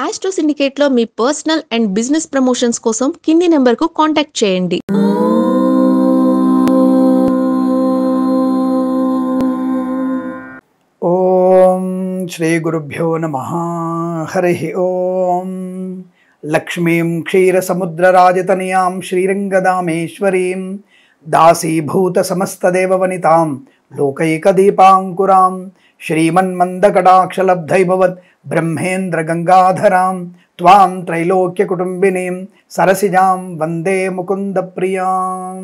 Astro సిండికేట్లో మీ personal and business promotions కోసం కింది నెంబర్కు కాంటాక్ట్ చేయండి. ఓం శ్రీ గురుభ్యో నమః. హరి ఓం. లక్ష్మీం క్షీరసముద్రరాజతనయాం శ్రీరంగదామేశ్వరీం దాసీభూత సమస్తదేవవనితాం లోకైకదీపాంకురాం శ్రీమన్మందకటాక్షలబ్ధైభవత్ బ్రహ్మేంద్ర గంగాధరాం త్వాం త్రైలోక్యకుటుంబినీం సరసిజాం వందే ముకుంద ప్రియాం.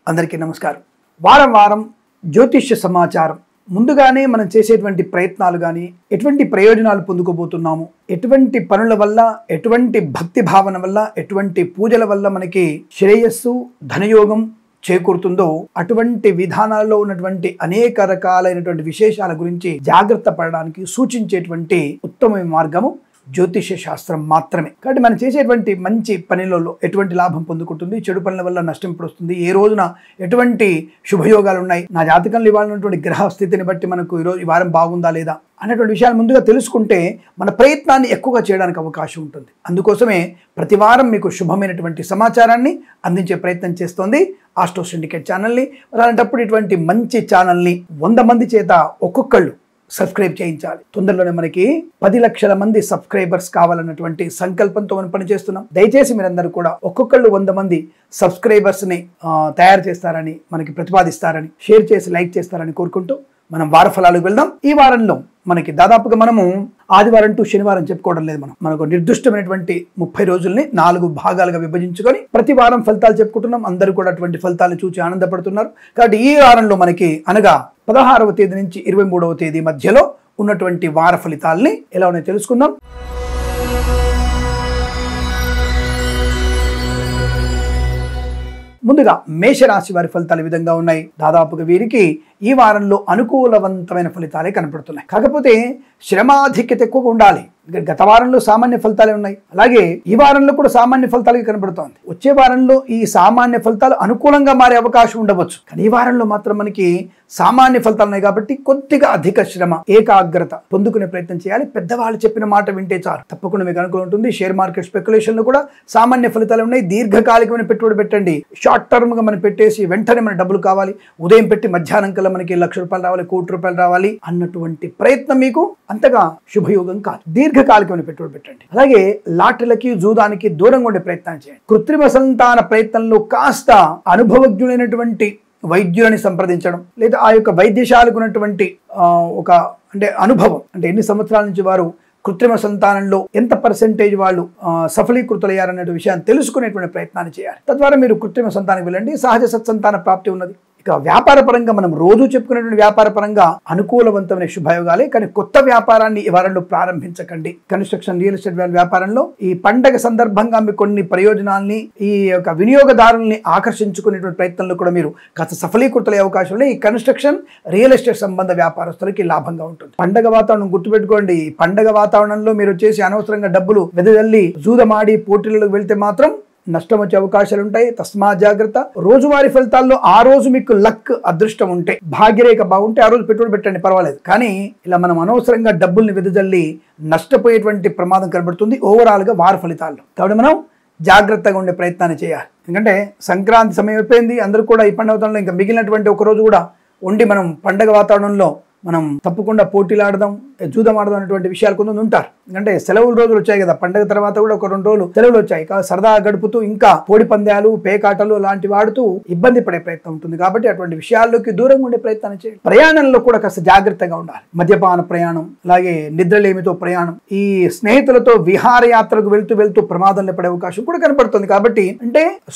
అందరికీ నమస్కారం. వారం వారం జ్యోతిష్య సమాచారం ముందుగానే మనం చేసేటువంటి ప్రయత్నాలు కానీ ఎటువంటి ప్రయోజనాలు పొందుకోబోతున్నాము, ఎటువంటి పనుల వల్ల, ఎటువంటి భక్తి భావన వల్ల, ఎటువంటి పూజల వల్ల మనకి శ్రేయస్సు ధనయోగం చేకూరుతుందో అటువంటి విధానాల్లో ఉన్నటువంటి అనేక రకాలైనటువంటి విశేషాల గురించి జాగ్రత్త పడడానికి సూచించేటువంటి ఉత్తమ మార్గము జ్యోతిష్య శాస్త్రం మాత్రమే. కాబట్టి మనం చేసేటువంటి మంచి పనులలో ఎటువంటి లాభం పొందుకుంటుంది, చెడు పనుల వల్ల నష్టం ఇప్పుడు వస్తుంది, ఏ రోజున ఎటువంటి శుభయోగాలు ఉన్నాయి, నా జాతకంలో ఇవాళ ఉన్నటువంటి గ్రహ స్థితిని బట్టి మనకు ఈరోజు ఈ వారం బాగుందా లేదా అనేటువంటి విషయాలు ముందుగా తెలుసుకుంటే మన ప్రయత్నాన్ని ఎక్కువగా చేయడానికి అవకాశం ఉంటుంది. అందుకోసమే ప్రతి వారం మీకు శుభమైనటువంటి సమాచారాన్ని అందించే ప్రయత్నం చేస్తోంది ఆస్ట్రో సిండికేట్ ఛానల్ని. అలాంటప్పుడు ఇటువంటి మంచి ఛానల్ని 100 మంది చేత ఒక్కొక్కళ్ళు సబ్స్క్రైబ్ చేయించాలి. తొందరలోనే మనకి 10 లక్షల మంది సబ్స్క్రైబర్స్ కావాలన్నటువంటి సంకల్పంతో మనం పనిచేస్తున్నాం. దయచేసి మీరందరూ కూడా ఒక్కొక్కళ్ళు 100 మంది సబ్స్క్రైబర్స్ని తయారు చేస్తారని, మనకి ప్రతిపాదిస్తారని, షేర్ చేసి లైక్ చేస్తారని కోరుకుంటూ మనం వార ఫలాలకు వెళ్దాం. ఈ వారంలో మనకి దాదాపుగా మనము ఆదివారం టు శనివారం చెప్పుకోవడం లేదు. మనకు నిర్దిష్టమైనటువంటి 30 రోజుల్ని 4 భాగాలుగా విభజించుకొని ప్రతి వారం ఫలితాలు చెప్పుకుంటున్నాం. అందరూ కూడా అటువంటి ఫలితాలు చూసి ఆనందపడుతున్నారు. కాబట్టి ఈ వారంలో మనకి అనగా 16వ తేదీ నుంచి 23వ తేదీ మధ్యలో ఉన్నటువంటి వార ఫలితాలని ఎలా ఉన్నాయో తెలుసుకుందాం. ముందుగా మేషరాశి వారి ఫలితాలు ఈ విధంగా ఉన్నాయి. దాదాపుగా వీరికి ఈ వారంలో అనుకూలవంతమైన ఫలితాలే కనపడుతున్నాయి. కాకపోతే శ్రమాధిక్యత ఎక్కువగా ఉండాలి. గత వారంలో సామాన్య ఫలితాలే ఉన్నాయి, అలాగే ఈ వారంలో కూడా సామాన్య ఫలితాలకి కనబడుతోంది. వచ్చే వారంలో ఈ సామాన్య ఫలితాలు అనుకూలంగా మారే అవకాశం ఉండవచ్చు, కానీ ఈ వారంలో మాత్రం మనకి సామాన్య ఫలితాలు ఉన్నాయి కాబట్టి కొద్దిగా అధిక శ్రమ, ఏకాగ్రత పొందుకునే ప్రయత్నం చేయాలి. పెద్దవాళ్ళు చెప్పిన మాట వింటే చాలు, తప్పకుండా మీకు అనుకూలం ఉంటుంది. షేర్ మార్కెట్ స్పెక్యులేషన్లో కూడా సామాన్య ఫలితాలు ఉన్నాయి. దీర్ఘకాలికమైన పెట్టుబడి పెట్టండి. షార్ట్ టర్మ్గా మనం పెట్టేసి వెంటనే మన డబ్బులు కావాలి, ఉదయం పెట్టి మధ్యాహ్నం కల్లా మనకి ₹1,00,000 రావాలి, ₹1,00,00,000 రావాలి అన్నటువంటి ప్రయత్నం మీకు అంతగా శుభయోగం కాదు. దీర్ఘకాలికమైన పెట్టుబడి పెట్టండి. అలాగే లాటరీలకి, జూదానికి దూరంగా ఉండే ప్రయత్నం చేయండి. కృత్రిమ సంతాన ప్రయత్నంలో కాస్త అనుభవజ్ఞులైనటువంటి వైద్యులని సంప్రదించడం, లేదా ఆ యొక్క వైద్యశాలకు ఉన్నటువంటి ఒక అనుభవం, ఎన్ని సంవత్సరాల నుంచి వారు కృత్రిమ సంతానంలో ఎంత పర్సెంటేజ్ వాళ్ళు సఫలీకృతులయ్యారనే విషయాన్ని తెలుసుకునేటువంటి ప్రయత్నాన్ని చేయాలి. తద్వారా మీరు కృత్రిమ సంతానానికి వెళ్ళండి. సహజ సత్సంతాన ప్రాప్తి ఉన్నది. ఇక వ్యాపార పరంగా మనం రోజు చెప్పుకునేటువంటి వ్యాపార పరంగా అనుకూలవంతమైన శుభయోగాలే, కానీ కొత్త వ్యాపారాన్ని ఈ వారంలో ప్రారంభించకండి. కన్స్ట్రక్షన్, రియల్ ఎస్టేట్ వ్యాపారంలో ఈ పండగ సందర్భంగా మీకు కొన్ని ప్రయోజనాల్ని, ఈ యొక్క వినియోగదారుల్ని ఆకర్షించుకునేటువంటి ప్రయత్నంలో కూడా మీరు కాస్త సఫలీకృతులయ్యే అవకాశం ఈ కన్స్ట్రక్షన్, రియల్ ఎస్టేట్ సంబంధ వ్యాపారస్తులకి లాభంగా ఉంటుంది. పండగ వాతావరణం గుర్తుపెట్టుకోండి. పండగ వాతావరణంలో మీరు వచ్చేసి అనవసరంగా డబ్బులు వెదజల్లి జూదమాడి పోటీలకు వెళ్తే మాత్రం నష్టం వచ్చే అవకాశాలు ఉంటాయి. తస్మా జాగ్రత్త. రోజువారీ ఫలితాల్లో ఆ రోజు మీకు లక్, అదృష్టం ఉంటే, భాగ్యరేఖ బాగుంటే ఆ రోజు పెట్టుబడి పెట్టండి, పర్వాలేదు. కానీ ఇలా మనం అనవసరంగా డబ్బుల్ని వెదజల్లి నష్టపోయేటువంటి ప్రమాదం కనబడుతుంది ఓవరాల్గా వార ఫలితాల్లో. కాబట్టి మనం జాగ్రత్తగా ఉండే ప్రయత్నాన్ని చేయాలి. ఎందుకంటే సంక్రాంతి సమయం అయిపోయింది. అందరూ కూడా ఈ పండుగ వాతావరణంలో ఇంకా మిగిలినటువంటి ఒక రోజు కూడా ఉండి మనం పండగ వాతావరణంలో మనం తప్పకుండా పోటీలు ఆడదాం, జూదం ఆడదాం అనేటువంటి విషయాలు కొంతమంది ఉంటారు. ఎందుకంటే సెలవుల రోజులు వచ్చాయి కదా, పండగ తర్వాత కూడా ఒక 2 రోజులు సెలవులు వచ్చాయి. సరదాగా గడుపుతూ ఇంకా కోడి పందాలు, పేకాటలు లాంటివి ఆడుతూ ఇబ్బంది పడే ప్రయత్నం ఉంటుంది. కాబట్టి అటువంటి విషయాల్లోకి దూరంగా ఉండే ప్రయత్నం చేయండి. ప్రయాణంలో కూడా కాస్త జాగ్రత్తగా ఉండాలి. మద్యపాన ప్రయాణం, అలాగే నిద్రలేమితో ప్రయాణం, ఈ స్నేహితులతో విహారయాత్రకు వెళ్తూ ప్రమాదంలో పడే అవకాశం కూడా కనపడుతుంది. కాబట్టి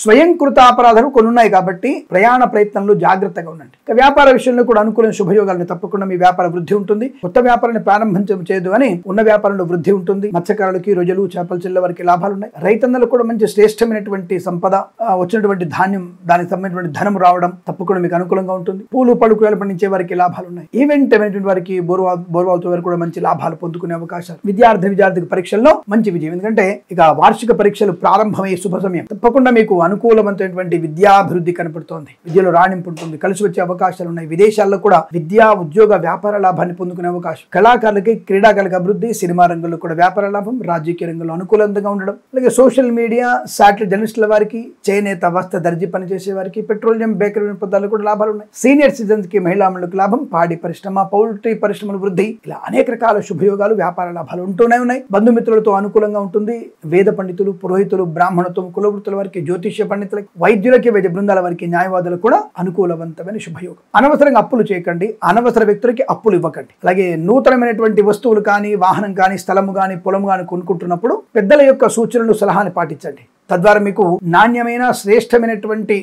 స్వయం కృత అపరాధాలు కొన్ని ఉన్నాయి. కాబట్టి ప్రయాణ ప్రయత్నంలో జాగ్రత్తగా ఉండండి. వ్యాపార విషయంలో కూడా అనుకూలమైన శుభయోగాలను తప్పకుండా మీ వ్యాపార వృద్ధి ఉంటుంది. కొత్త వ్యాపారాన్ని ప్రారంభించడం చేయదు అని ఉన్న వ్యాపారంలో వృద్ధి ఉంటుంది. మత్స్యకారులకి, రొయ్యలు, చేపల చెల్ల వారికి లాభాలు ఉన్నాయి. రైతన్నలకు కూడా మంచి శ్రేష్టమైనటువంటి సంపద, వచ్చినటువంటి ధాన్యం, దానికి సంబంధించినటువంటి ధనం రావడం తప్పకుండా మీకు అనుకూలంగా ఉంటుంది. పూలు పలుకులు పండించే వారికి లాభాలు ఉన్నాయి. ఈవెంట్ అయినటువంటి వారికి, బోర్వాల్తో వారికి కూడా మంచి లాభాలు పొందుకునే అవకాశాలు. విద్యార్థికి పరీక్షల్లో మంచి విజయం. ఎందుకంటే ఇక వార్షిక పరీక్షలు ప్రారంభమయ్యే శుభ సమయం. తప్పకుండా మీకు అనుకూలమైనటువంటి విద్యాభివృద్ధి కనపడుతోంది. విద్యలో రాణింపు ఉంటుంది. కలిసి వచ్చే అవకాశాలు ఉన్నాయి. విదేశాల్లో కూడా విద్యా, ఉద్యోగ, వ్యాపార లాభాన్ని పొందుకునే అవకాశం, కళాకారులకి క్రీడాకారులకు అభివృద్ధి, సినిమా రంగంలో కూడా వ్యాపార లాభం, రాజకీయ రంగంలో అనుకూలంగా ఉండడం, అలాగే సోషల్ మీడియా, శాటిలైట్ జర్నలిస్టుల వారికి, చేనేత వస్త్ర దర్జీ పనిచేసే వారికి, పెట్రోలియం, బేకరీ పదార్థాలు కూడా లాభాలు ఉన్నాయి. సీనియర్ సిటిజన్స్ కి, మహిళామణులకు లాభం, పాడి పరిశ్రమ, పౌల్ట్రీ పరిశ్రమల వృద్ధి, ఇలా అనేక రకాల శుభయోగాలు, వ్యాపార లాభాలు ఉంటూనే ఉన్నాయి. బంధుమిత్రులతో అనుకూలంగా ఉంటుంది. వేద పండితులు, పురోహితులు, బ్రాహ్మణత్వం, కులవృత్తుల వారికి, జ్యోతిష్య పండితులకి, వైద్యులకి, వైద్య బృందాల వారికి, న్యాయవాదులకు కూడా అనుకూలవంతమైన శుభయోగం. అనవసరంగా అప్పులు చేయకండి, అనవసర వ్యక్తులకి అప్పులు ఇవ్వకండి. అలాగే నూతనమైనటువంటి వస్తువులు కానీ, వాహనం కానీ, స్థలము కానీ, పొలం కానీ కొనుక్కుంటున్నప్పుడు పెద్దల యొక్క సూచనలు, సలహాలు పాటించండి. తద్వారా మీకు నాణ్యమైన, శ్రేష్టమైనటువంటి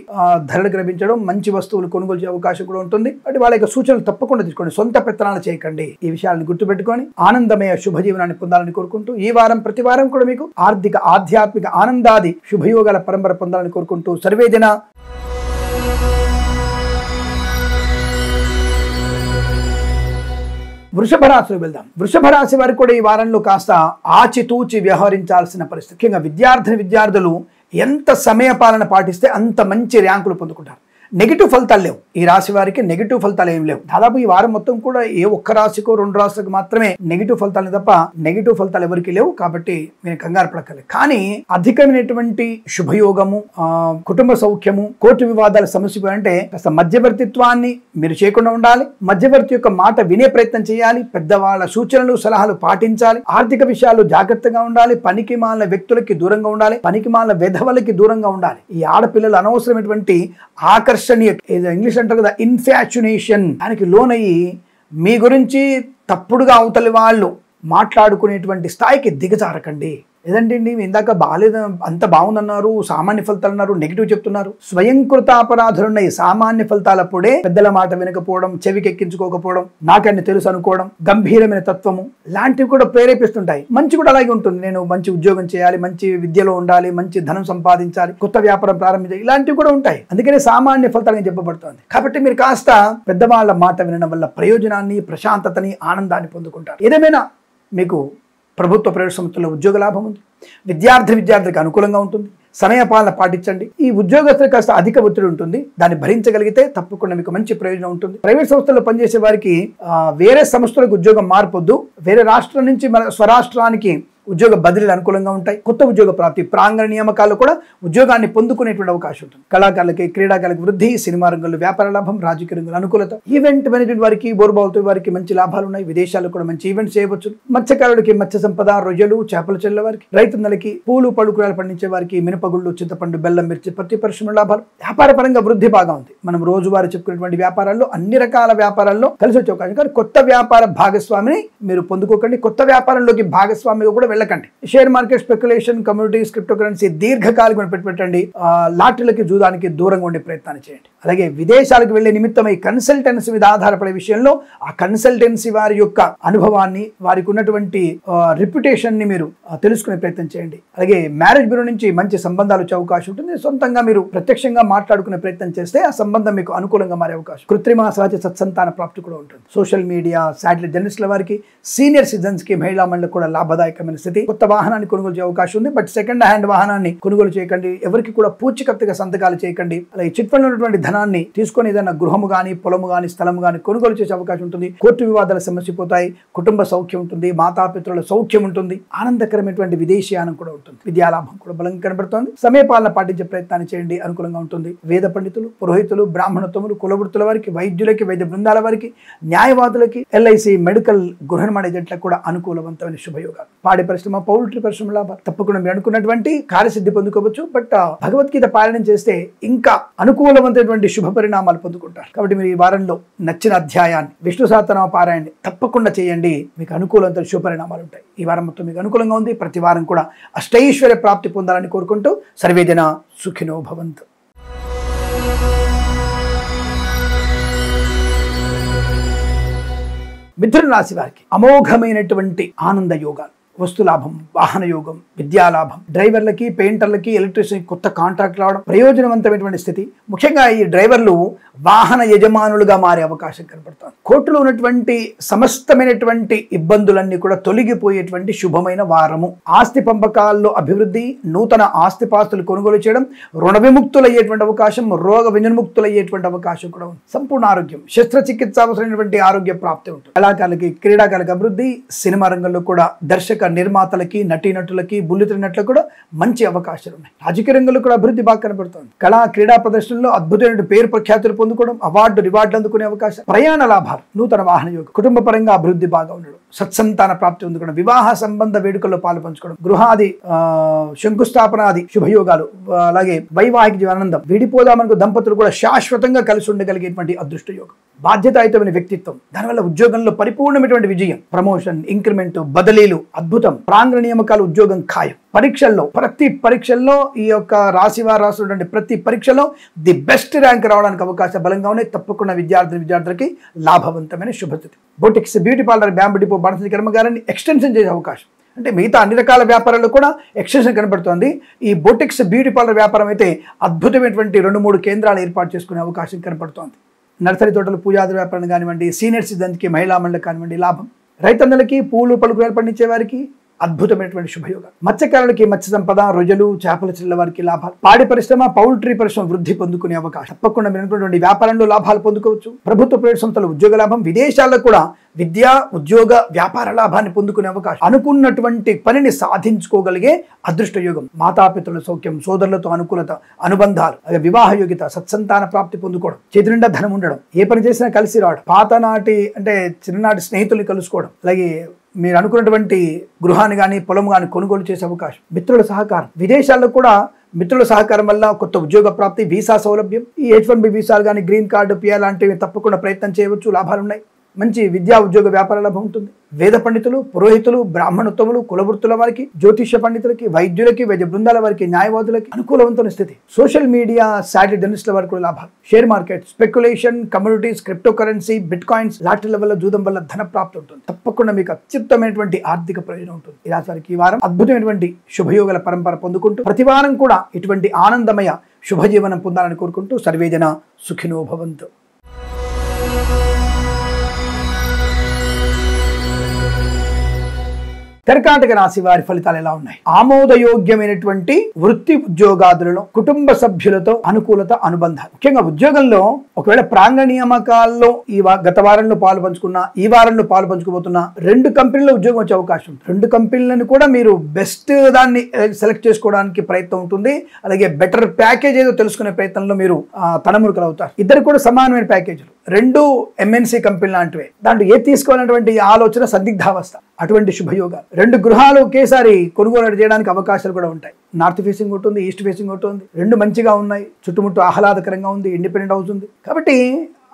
ధరలకు లభించడం, మంచి వస్తువులు కొనుగోలు చేసే అవకాశం కూడా ఉంటుంది. అంటే వాళ్ళ యొక్క సూచనలు తప్పకుండా తీసుకోండి, సొంత పెత్తనాలు చేయకండి. ఈ విషయాలను గుర్తుపెట్టుకొని ఆనందమయ శుభజీవనాన్ని పొందాలని కోరుకుంటూ, ఈ వారం ప్రతి వారం కూడా మీకు ఆర్థిక, ఆధ్యాత్మిక, ఆనందాది శుభయోగాల పరంపర పొందాలని కోరుకుంటూ సర్వేజన వృషభ రాశిలో వెళ్దాం. వృషభ రాశి వారికి కూడా ఈ వారంలో కాస్త ఆచితూచి వ్యవహరించాల్సిన పరిస్థితి. ముఖ్యంగా విద్యార్థులు ఎంత సమయపాలన పాటిస్తే అంత మంచి ర్యాంకులు పొందుకుంటారు. నెగిటివ్ ఫలితాలు లేవు. ఈ రాశి వారికి నెగిటివ్ ఫలితాలు ఏం లేవు. దాదాపు ఈ వారం మొత్తం కూడా ఏ ఒక్క రాశికో 2 రాశులకు మాత్రమే నెగిటివ్ ఫలితాలు తప్ప నెగిటివ్ ఫలితాలు ఎవరికి లేవు. కాబట్టి మీరు కంగారు పడక్కర్లేదు. కానీ అధికమైనటువంటి శుభయోగము, కుటుంబ సౌఖ్యము, కోర్టు వివాదాల సమస్య అంటే కాస్త మధ్యవర్తిత్వాన్ని మీరు చేయకుండా ఉండాలి. మధ్యవర్తి యొక్క మాట వినే ప్రయత్నం చేయాలి. పెద్దవాళ్ళ సూచనలు, సలహాలు పాటించాలి. ఆర్థిక విషయాలు జాగ్రత్తగా ఉండాలి. పనికి మాలిన వ్యక్తులకి దూరంగా ఉండాలి. పనికి మాలిన వెధవలకి దూరంగా ఉండాలి. ఈ ఆడపిల్లలు అనవసరమైనటువంటి ఆకర్షణీయ, ఇంగ్లీష్ అంటారు కదా, ఇన్ఫాచ్యునేషన్, దానికి లోనయ్యి మీ గురించి తప్పుడుగా అవతలి వాళ్ళు మాట్లాడుకునేటువంటి స్థాయికి దిగజారకండి. ఏదండి ఇందాక బాగాలేదు, అంత బాగుందన్నారు, సామాన్య ఫలితాలు అన్నారు, నెగిటివ్ చెప్తున్నారు. స్వయంకృత అపరాధులున్నాయి. సామాన్య ఫలితాలప్పుడే పెద్దల మాట వినకపోవడం, చెవికి ఎక్కించుకోకపోవడం, నాకన్నీ తెలుసు అనుకోవడం, గంభీరమైన తత్వము లాంటివి కూడా ప్రేరేపిస్తుంటాయి. మంచి కూడా అలాగే ఉంటుంది. నేను మంచి ఉద్యోగం చేయాలి, మంచి విద్యలో ఉండాలి, మంచి ధనం సంపాదించాలి, కొత్త వ్యాపారం ప్రారంభించాలి, ఇలాంటివి కూడా ఉంటాయి. అందుకనే సామాన్య ఫలితాలని చెప్పబడుతుంది. కాబట్టి మీరు కాస్త పెద్దవాళ్ళ మాట వినడం వల్ల ప్రయోజనాన్ని, ప్రశాంతతని, ఆనందాన్ని పొందుకుంటారు. ఏదేమైనా మీకు ప్రభుత్వ ప్రైవేట్ సంస్థల్లో ఉద్యోగ లాభం ఉంది. విద్యార్థులకు అనుకూలంగా ఉంటుంది. సమయపాలన పాటించండి. ఈ ఉద్యోగస్తులకు కాస్త అధిక ఒత్తిడి ఉంటుంది. దాన్ని భరించగలిగితే తప్పకుండా మీకు మంచి ప్రయోజనం ఉంటుంది. ప్రైవేట్ సంస్థల్లో పనిచేసే వారికి వేరే సంస్థలకు ఉద్యోగం మార్పొద్దు. వేరే రాష్ట్రం నుంచి మన స్వరాష్ట్రానికి ఉద్యోగ బదిలీలు అనుకూలంగా ఉంటాయి. కొత్త ఉద్యోగ ప్రాప్తి, ప్రాంగణ నియామకాలు కూడా ఉద్యోగాన్ని పొందుకునేటువంటి అవకాశం ఉంటుంది. కళాకారులకి, క్రీడాకారులకు వృద్ధి, సినిమా రంగంలో వ్యాపార లాభం, రాజకీయ రంగంలో అనుకూలత, ఈవెంట్ మేనేజ్మెంట్ వారికి, బోర్బావుతో వారికి మంచి లాభాలు ఉన్నాయి. విదేశాల్లో కూడా మంచి ఈవెంట్స్ చేయవచ్చు. మత్స్యకారులకి మత్స్య సంపద, రొయ్యలు, చేపలు చెల్లె వారికి, రైతున్నలకి, పూలు పళ్ళు కూరలు పండించే వారికి, మినపగుళ్ళు, చింతపండు, బెల్లం, మిర్చి, పత్తి పరిశ్రమ లాభాలు. వ్యాపార పరంగా వృద్ధి బాగా ఉంది. మనం రోజువారీ చెప్పుకునేటువంటి వ్యాపారాల్లో, అన్ని రకాల వ్యాపారాల్లో కలిసి వచ్చే అవకాశం. కానీ కొత్త వ్యాపార భాగస్వామిని మీరు పొందుకోకండి. కొత్త వ్యాపారంలోకి భాగస్వామిగా కూడా వెళ్ళకండి. Share market, speculation, communities, crypto currency దీర్ఘకాలికమైన పెట్టుబడి, లాటరీలకి, జూదానికి దూరంగా ఉండే ప్రయత్నాన్ని చేయండి. అలాగే విదేశాలకు వెళ్లే నిమిత్తమై కన్సల్టెన్సీ మీద ఆధారపడే విషయంలో ఆ కన్సల్టెన్సీ వారి యొక్క అనుభవాన్ని, వారికి ఉన్నటువంటి రిప్యుటేషన్ ని మీరు తెలుసుకునే ప్రయత్నం చేయండి. అలాగే మ్యారేజ్ బ్యూరో నుంచి మంచి సంబంధాలు వచ్చే అవకాశం ఉంటుంది. సొంతంగా మీరు ప్రత్యక్షంగా మాట్లాడుకునే ప్రయత్నం చేస్తే ఆ సంబంధం మీకు అనుకూలంగా మారే అవకాశం. కృత్రిమ సహజ సత్సంతాన ప్రాప్తి కూడా ఉంటుంది. సోషల్ మీడియా, శాటిలైట్ జర్నలిస్టుల వారికి, సీనియర్ సిటిజన్స్ కి, మహిళా మండలికి కూడా లాభదాయకమైన స్థితి. కొత్త వాహనాన్ని కొనుగోలు చేసే అవకాశం ఉంది. బట్ సెకండ్ హ్యాండ్ వాహనాన్ని కొనుగోలు చేయకండి. ఎవరికి కూడా పూచికత్తుగా సంతకాలు చేయకండి. అలాగే చిట్ ఫండ్ ఉన్నటువంటి ధనాన్ని తీసుకొని ఏదైనా గృహము గాని, పొలము గాని, స్థలము గాని కొనుగోలు చేసే అవకాశం ఉంటుంది. కోర్టు వివాదాల సమస్య పోతాయి. కుటుంబ సౌఖ్యం ఉంటుంది. మాతాపితృల సౌఖ్యం ఉంటుంది. ఆనందకరమైనటువంటి విదేశీయానం కూడా ఉంటుంది. విద్యాలాభం కూడా బలంగా కనబడుతుంది. సమయపాలన పాటించే ప్రయత్నాన్ని చేయండి, అనుకూలంగా ఉంటుంది. వేద పండితులు, పురోహితులు, బ్రాహ్మణత్వములు, కులవృత్తుల వారికి, వైద్యులకి, వైద్య బృందాల వారికి, న్యాయవాదులకి, ఎల్ఐసి, మెడికల్, గృహ నిర్మాణ ఏజెంట్లకు కూడా అనుకూలవంతమైన శుభయోగాలు. పాడి పరిశ్రమ, పౌల్ట్రీ పరిశ్రమ లాభాలు తప్పకుండా మీరు అనుకున్నటువంటి కార్యసిద్ధి పొందుకోవచ్చు. బట్ భగవద్గీత పాలన చేస్తే ఇంకా అనుకూలవంతమైనటువంటి శుభ పరిణామాలు పొందుకుంటారు. కాబట్టి మీరు ఈ వారంలో నచ్చిన అధ్యాయాన్ని, విష్ణు సహస్రనామ పారాయణని తప్పకుండా చేయండి. మీకు అనుకూలవంతమైన శుభ పరిణామాలు ఉంటాయి. ఈ వారం మొత్తం మీకు అనుకూలంగా ఉంది. ప్రతి వారం కూడా అష్టైశ్వర్య ప్రాప్తి పొందాలని కోరుకుంటూ సర్వేజన సుఖినో భవంతు. మిథున రాశి వారికి అమోఘమైనటువంటి ఆనంద యోగాలు, వస్తు లాభం, వాహన యోగం, విద్యా లాభం, డ్రైవర్లకి, పెయింటర్లకి, ఎలక్ట్రీషియన్ కొత్త కాంట్రాక్ట్ రావడం, ప్రయోజనవంతమైనటువంటి స్థితి. ముఖ్యంగా ఈ డ్రైవర్లు వాహన యజమానులుగా మారే అవకాశం కనబడుతుంది. కోర్టులో ఉన్నటువంటి సమస్తమైనటువంటి ఇబ్బందులన్నీ కూడా తొలగిపోయేటువంటి శుభమైన వారము. ఆస్తి పంపకాల్లో అభివృద్ధి, నూతన ఆస్తిపాస్తులు కొనుగోలు చేయడం, రుణ విముక్తులయ్యేటువంటి అవకాశం, రోగ విముక్తులయ్యేటువంటి అవకాశం కూడా ఉంది. సంపూర్ణ ఆరోగ్యం, శస్త్రచికిత్స అవసరమైనటువంటి ఆరోగ్య ప్రాప్తి ఉంటుంది. కళాకారులకి, క్రీడాకారులకు అభివృద్ధి, సినిమా రంగంలో కూడా దర్శక నిర్మాతలకి, నటీనటులకి, బుల్లితెరనట్లకు కూడా మంచి అవకాశాలు ఉన్నాయి. రాజకీయ రంగంలో కూడా అభివృద్ధి బాగా కనబడుతుంది. కళా క్రీడా ప్రదర్శనలో అద్భుతమైన పేరు ప్రఖ్యాతులు పొందుకోవడం, రివార్డులు అందుకునే అవకాశం, ప్రయాణ లాభాలు, నూతన వాహన యోగం, కుటుంబ పరంగా అభివృద్ధి బాగా ఉండడం, సత్సంతాన ప్రాప్తి పొందుకోవడం, వివాహ సంబంధ వేడుకల్లో పాలు పంచుకోవడం, గృహాది శంకుస్థాపనాది శుభయోగాలు, అలాగే వైవాహిక జీవనానందం, విడిపోదామనుకు దంపతులు కూడా శాశ్వతంగా కలిసి ఉండగలిగేటువంటి అదృష్ట యోగం, బాధ్యతాయుతమైన వ్యక్తిత్వం, దానివల్ల ఉద్యోగంలో పరిపూర్ణమైనటువంటి విజయం, ప్రమోషన్, ఇంక్రిమెంట్, బదిలీలు అద్భుతం, ప్రాంగణ నియామకాలు, ఉద్యోగం ఖాయం. పరీక్షల్లో ప్రతి పరీక్షల్లో ఈ యొక్క రాశివారు రాసినటువంటి ప్రతి పరీక్షలో ది బెస్ట్ ర్యాంక్ రావడానికి అవకాశం బలంగా ఉన్నాయి. తప్పకుండా విద్యార్థులకి లాభవంతమైన శుభస్థితి. Boutiques, beauty parlour, bamboo depot, బాణసంచి కర్మగారాన్ని ఎక్స్టెన్షన్ చేసే అవకాశం. అంటే మిగతా అన్ని రకాల వ్యాపారాల్లో కూడా ఎక్స్టెన్షన్ కనబడుతోంది. ఈ బొటిక్స్, బ్యూటీ పార్లర్ వ్యాపారం అయితే అద్భుతమైనటువంటి 2-3 కేంద్రాలు ఏర్పాటు చేసుకునే అవకాశం కనబడుతోంది. నర్సరీ తోటలు, పూజాది వ్యాపారం కానివ్వండి, సీనియర్ సిటిజన్స్కి, మహిళా మండలికి కానివ్వండి లాభం. రైతన్నలకి, పూలు పలుకులు పండించే వారికి అద్భుతమైనటువంటి శుభయోగాలు. మత్స్యకారులకి మత్స్య సంపద, రొయ్యలు, చేపల చెల్ల వారికి లాభాలు. పాడి పరిశ్రమ, పౌల్ట్రీ పరిశ్రమ వృద్ధి పొందుకునే అవకాశం. తప్పకుండా మీరు వ్యాపారంలో లాభాలు పొందుకోవచ్చు. ప్రభుత్వ ప్రైవేట్ సంస్థల ఉద్యోగ లాభం, విదేశాల్లో కూడా విద్యా, ఉద్యోగ, వ్యాపార లాభాన్ని పొందుకునే అవకాశం. అనుకున్నటువంటి పనిని సాధించుకోగలిగే అదృష్ట యోగం. మాతాపితృల సౌఖ్యం, సోదరులతో అనుకూలత, అనుబంధాలు, అలాగే వివాహ యోగ్యత, సత్సంతాన ప్రాప్తి పొందుకోవడం, చేతి నిండా ధనం ఉండడం, ఏ పని చేసినా కలిసి రావడం, పాతనాటి అంటే చిన్ననాటి స్నేహితుల్ని కలుసుకోవడం, అలాగే మీరు అనుకున్నటువంటి గృహాన్ని కానీ పొలం కానీ కొనుగోలు చేసే అవకాశం. మిత్రుల సహకారం, విదేశాల్లో కూడా మిత్రుల సహకారం వల్ల కొత్త ఉద్యోగ ప్రాప్తి, వీసా సౌలభ్యం, ఈ H1B వీసాలు కానీ, గ్రీన్ కార్డు, పిఆర్ లాంటివి తప్పకుండా ప్రయత్నం చేయవచ్చు. లాభాలు ఉన్నాయి. మంచి విద్యా, ఉద్యోగ, వ్యాపార లాభం ఉంటుంది. వేద పండితులు, పురోహితులు, బ్రాహ్మణోత్తములు, కులవృత్తుల వారికి, జ్యోతిష్య పండితులకి, వైద్యులకి, వైద్య బృందాల వారికి, న్యాయవాదులకి అనుకూలవంతమైన స్థితి. సోషల్ మీడియా, శాటిలైట్ జర్నలిస్టుల వారికి కూడా లాభాలు. Share market, speculation, communities, crypto currency, bitcoins, లాటరీల వల్ల, జూదం వల్ల ధన ప్రాప్తి ఉంటుంది. తప్పకుండా మీకు అత్యుత్తమైనటువంటి ఆర్థిక ప్రయోజనం ఉంటుంది. ఈ రాశి వారికి ఈ వారం అద్భుతమైనటువంటి శుభయోగాల పరంపర పొందుకుంటూ ప్రతి వారం కూడా ఇటువంటి ఆనందమయ శుభజీవనం పొందాలని కోరుకుంటూ సర్వేజన సుఖినో భవంతు. కర్కాటక రాశి వారి ఫలితాలు ఎలా ఉన్నాయి? ఆమోదయోగ్యమైనటువంటి వృత్తి ఉద్యోగాదులలో కుటుంబ సభ్యులతో అనుకూలత, అనుబంధాలు. ముఖ్యంగా ఉద్యోగంలో ఒకవేళ ప్రాంగణ నియామకాల్లో గత వారంలో పాలు పంచుకున్నా, ఈ వారంలో పాలు పంచుకోబోతున్నా 2 కంపెనీల్లో ఉద్యోగం వచ్చే అవకాశం ఉంది. 2 కంపెనీలను కూడా మీరు బెస్ట్ దాన్ని సెలెక్ట్ చేసుకోవడానికి ప్రయత్నం ఉంటుంది. అలాగే బెటర్ ప్యాకేజ్ ఏదో తెలుసుకునే ప్రయత్నంలో మీరు తనమురుకలు అవుతారు. ఇద్దరు కూడా సమానమైన ప్యాకేజీలు, 2 MNC కంపెనీ లాంటివే. దాంట్లో ఏ తీసుకోవాలన్నటువంటి ఆలోచన సందిగ్ధావస్థ. అటువంటి శుభయోగాలు. 2 గృహాలు ఒకేసారి కొనుగోలు చేయడానికి అవకాశాలు కూడా ఉంటాయి. నార్త్ ఫేసింగ్ ఉంటుంది, ఈస్ట్ ఫేసింగ్ ఉంటుంది. 2 మంచిగా ఉన్నాయి. చుట్టుముట్టు ఆహ్లాదకరంగా ఉంది. ఇండిపెండెంట్ హౌస్ ఉంది. కాబట్టి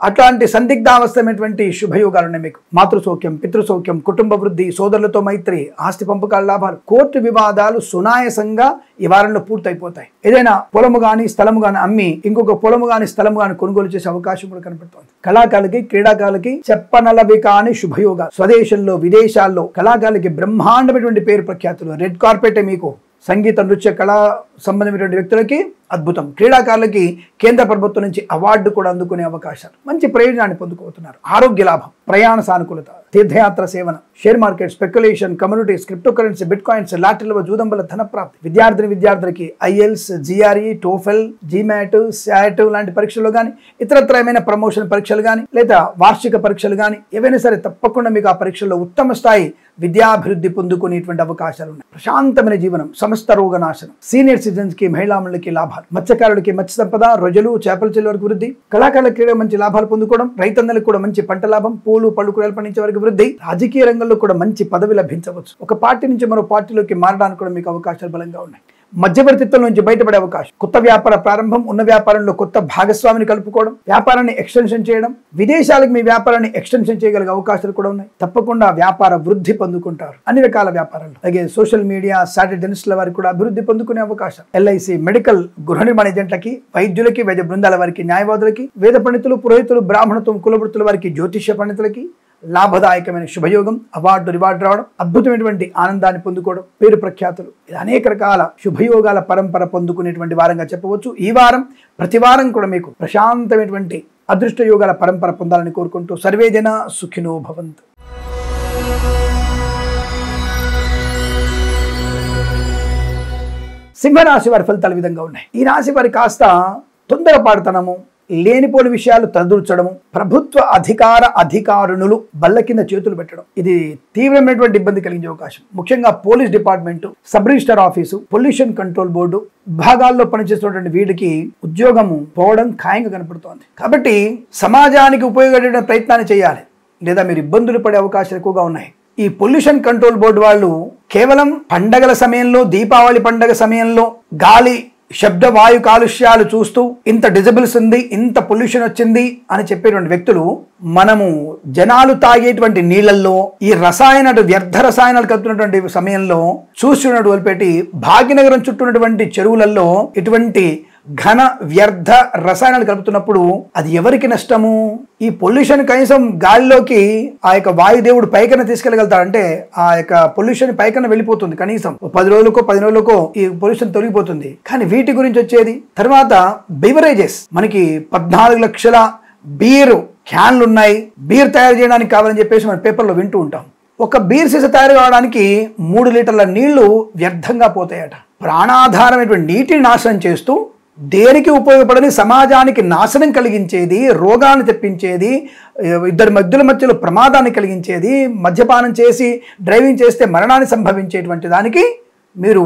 అట్లాంటి సందిగ్ధావస్థమైనటువంటి శుభయోగాలు ఉన్నాయి మీకు. మాతృసౌఖ్యం, పితృసౌఖ్యం, కుటుంబ వృద్ధి, సోదరులతో మైత్రి, ఆస్తి పంపకాల లాభాలు, కోర్టు వివాదాలు సునాయాసంగా ఈ వారంలో పూర్తయిపోతాయి. ఏదైనా పొలము గాని, స్థలము గాని అమ్మి ఇంకొక పొలము గాని, స్థలము గాని కొనుగోలు చేసే అవకాశం కూడా కనపడుతోంది. కళాకారులకి, క్రీడాకారులకి చెప్పనలవి కాని శుభయోగాలు. స్వదేశంలో, విదేశాల్లో కళాకారులకి బ్రహ్మాండమైనటువంటి పేరు ప్రఖ్యాతులు. రెడ్ కార్పెటే మీకు. సంగీత, నృత్య, కళా సంబంధమైనటువంటి వ్యక్తులకి అద్భుతం. క్రీడాకారులకి కేంద్ర ప్రభుత్వం నుంచి అవార్డు కూడా అందుకునే అవకాశాలు. మంచి ప్రయోజనాన్ని పొందుకోబోతున్నారు. ఆరోగ్య లాభం, ప్రయాణ సానుకూలత, తీర్థయాత్ర సేవన, share market, speculation, communities, crypto currency, bitcoins, లాటరీల జూదం వల్ల ధన ప్రాప్తి. విద్యార్థులకి IELTS, GRE, TOEFL, GMAT, SAT లాంటి పరీక్షలు కానీ, ఇతరత్రమైన ప్రమోషన్ పరీక్షలు కానీ, లేదా వార్షిక పరీక్షలు కానీ ఏవైనా సరే తప్పకుండా మీకు ఆ పరీక్షల్లో ఉత్తమ స్థాయి విద్యాభివృద్ధి పొందుకునేటువంటి అవకాశాలు ఉన్నాయి. ప్రశాంతమైన జీవనం, సమస్త రోగ నాశనం. సీనియర్ సిటిజన్స్ కి, మహిళా మండలికి లాభాలు. మత్స్యకారులకి మత్స్య సంపద, రొయ్యలు, చేపల చెల్లి వరకు వృద్ధి. కళాకారుల క్రీడ మంచి లాభాలు పొందుకోవడం. రైతన్నలకు కూడా మంచి పంట లాభం. పూలు, పళ్ళు, కూరలు పండించే వరకు వృద్ధి. రాజకీయ రంగంలో కూడా మంచి పదవి లభించవచ్చు. ఒక పార్టీ నుంచి మరో పార్టీలోకి మారడానికి కూడా మీకు అవకాశాలు బలంగా ఉన్నాయి. మధ్యవర్తిత్వం నుంచి బయటపడే అవకాశం. కొత్త వ్యాపార ప్రారంభం. ఉన్న వ్యాపారంలో కొత్త భాగస్వామిని కలుపుకోవడం. వ్యాపారాన్ని ఎక్స్టెన్షన్ చేయడం. విదేశాలకు మీ వ్యాపారాన్ని ఎక్స్టెన్షన్ చేయగలిగే అవకాశాలు కూడా ఉన్నాయి. తప్పకుండా వ్యాపార వృద్ధి పొందుకుంటారు అన్ని రకాల వ్యాపారాలు. అలాగే సోషల్ మీడియా, శాటిలైట్ జర్నలిస్టుల వారికి కూడా అభివృద్ధి పొందుకునే అవకాశం. LIC, మెడికల్, గృహ నిర్మాణ ఏజెంట్లకి, వైద్యులకి, వైద్య బృందాల వారికి, న్యాయవాదులకి, వేద పండితులు, పురోహితులు, బ్రాహ్మణత్వం, కులవృత్తుల వారికి, జ్యోతిష్య పండితులకి, లాభదాయకమైన శుభయోగం, అవార్డు రివార్డు రావడం, అద్భుతమైనటువంటి ఆనందాన్ని పొందుకోవడం, పేరు ప్రఖ్యాతులు, ఇది అనేక రకాల శుభయోగాల పరంపర పొందుకునేటువంటి వారంగా చెప్పవచ్చు. ఈ వారం ప్రతి వారం కూడా మీకు ప్రశాంతమైనటువంటి అదృష్ట యోగాల పరంపర పొందాలని కోరుకుంటూ సర్వే జన సుఖినో భవంతు. సింహరాశి వారి ఫలితాలు విధంగా ఉన్నాయి. ఈ రాశి వారి కాస్త తొందరపాటుతనము, లేనిపోని విషయాలు తలదూర్చడము, ప్రభుత్వ అధికారులు బల్ల కింద చేతులు పెట్టడం, ఇది తీవ్రమైనటువంటి ఇబ్బంది కలిగించే అవకాశం. ముఖ్యంగా police department, sub register office, pollution control board విభాగాల్లో పనిచేస్తున్నటువంటి వీడికి ఉద్యోగము పోవడం ఖాయంగా కనపడుతోంది. కాబట్టి సమాజానికి ఉపయోగపడే ప్రయత్నాన్ని చేయాలి, లేదా మీరు ఇబ్బందులు పడే అవకాశాలు ఎక్కువగా ఉన్నాయి. ఈ పొల్యూషన్ కంట్రోల్ బోర్డు వాళ్ళు కేవలం పండగల సమయంలో, దీపావళి పండగ సమయంలో గాలి శబ్ద వాయు కాలుష్యాలు చూస్తూ ఇంత డిజబుల్స్ ఉంది, ఇంత పొల్యూషన్ వచ్చింది అని చెప్పేటువంటి వ్యక్తులు మనము జనాలు తాగేటువంటి నీళ్లలో ఈ వ్యర్థ రసాయనాలు కలుపుతున్నటువంటి సమయంలో చూస్తున్నట్టు వదిలిపెట్టి భాగ్యనగరం చుట్టూ ఉన్నటువంటి చెరువులలో ఇటువంటి ఘన వ్యర్థ రసాయనాలు కలుపుతున్నప్పుడు అది ఎవరికి నష్టము? ఈ పొల్యూషన్ కనీసం గాలిలోకి ఆ యొక్క వాయుదేవుడు పైకన తీసుకెళ్ళగలుగుతాడంటే ఆ యొక్క పొల్యూషన్ పైకన వెళ్ళిపోతుంది. కనీసం 10 రోజులకో ఈ పొల్యూషన్ తొలగిపోతుంది. కానీ వీటి గురించి వచ్చేది తర్వాత బెవరేజెస్, మనకి 14 లక్షల బీర్ క్యాన్లు ఉన్నాయి, బీర్ తయారు చేయడానికి కావాలని చెప్పేసి మనం పేపర్లో వింటూ ఉంటాం. ఒక బీర్ సీసా తయారు కావడానికి 3 లీటర్ల నీళ్లు వ్యర్థంగా పోతాయట. ప్రాణాధారమైనటువంటి నీటిని నాశనం చేస్తూ దేనికి ఉపయోగపడని సమాజానికి నాశనం కలిగించేది, రోగాన్ని తెప్పించేది, ఇద్దరి మధ్యలో ప్రమాదాన్ని కలిగించేది, మద్యపానం చేసి డ్రైవింగ్ చేస్తే మరణాన్ని సంభవించేటువంటి దానికి మీరు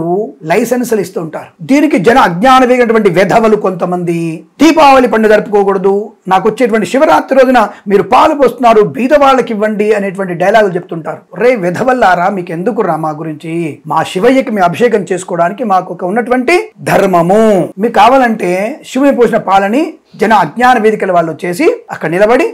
లైసెన్సులు ఇస్తూ ఉంటారు. దీనికి జన అజ్ఞానమైనటువంటి వెధవలు కొంతమంది దీపావళి పండుగ జరుపుకోకూడదు, నాకు వచ్చేటువంటి శివరాత్రి రోజున మీరు పాలు పోస్తున్నారు, బీద వాళ్ళకి ఇవ్వండి అనేటువంటి డైలాగులు చెప్తుంటారు. రే వెధవల్లారా, మీకు ఎందుకు రా మా గురించి? మా శివయ్యకి మేము అభిషేకం చేసుకోవడానికి మాకు ఒక ఉన్నటువంటి ధర్మము. మీకు కావాలంటే శివుని పోసిన పాలని జన అజ్ఞాన వేదికల వాళ్ళు వచ్చేసి అక్కడ నిలబడి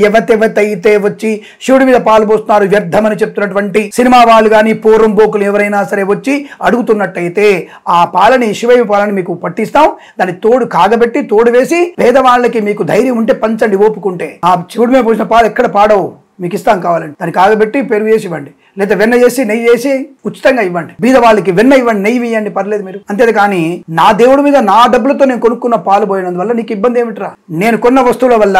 ఎవతెవతైతే వచ్చి శివుడి మీద పాలు పోస్తున్నారు వ్యర్థమని చెప్తున్నటువంటి సినిమా వాళ్ళు కానీ పూర్వం బోకులు ఎవరైనా సరే వచ్చి అడుగుతున్నట్టయితే ఆ పాలని, శివయ్య పాలని మీకు పట్టిస్తాం. దాన్ని కాగబెట్టి తోడు వేసి పేదవాళ్ళకి మీకు ధైర్యం ఉంటే పంచండి, ఓపుకుంటే. ఆ శివుడి మీద పోసిన పాలు ఎక్కడ పాడవు, మీకు ఇస్తాం కావాలండి. దాన్ని కాగబెట్టి పెరుగు చేసి ఇవ్వండి, లేదా వెన్న చేసి నెయ్యి చేసి ఉచితంగా ఇవ్వండి. బీద వాళ్ళకి వెన్న ఇవ్వండి, నెయ్యి ఇవ్వండి, పర్లేదు మీరు. అంతేది కానీ నా దేవుడి మీద నా డబ్బులతో నేను కొనుక్కున్న పాలు పోయినందువల్ల నీకు ఇబ్బంది ఏమిట్రా? నేను కొన్న వస్తువుల వల్ల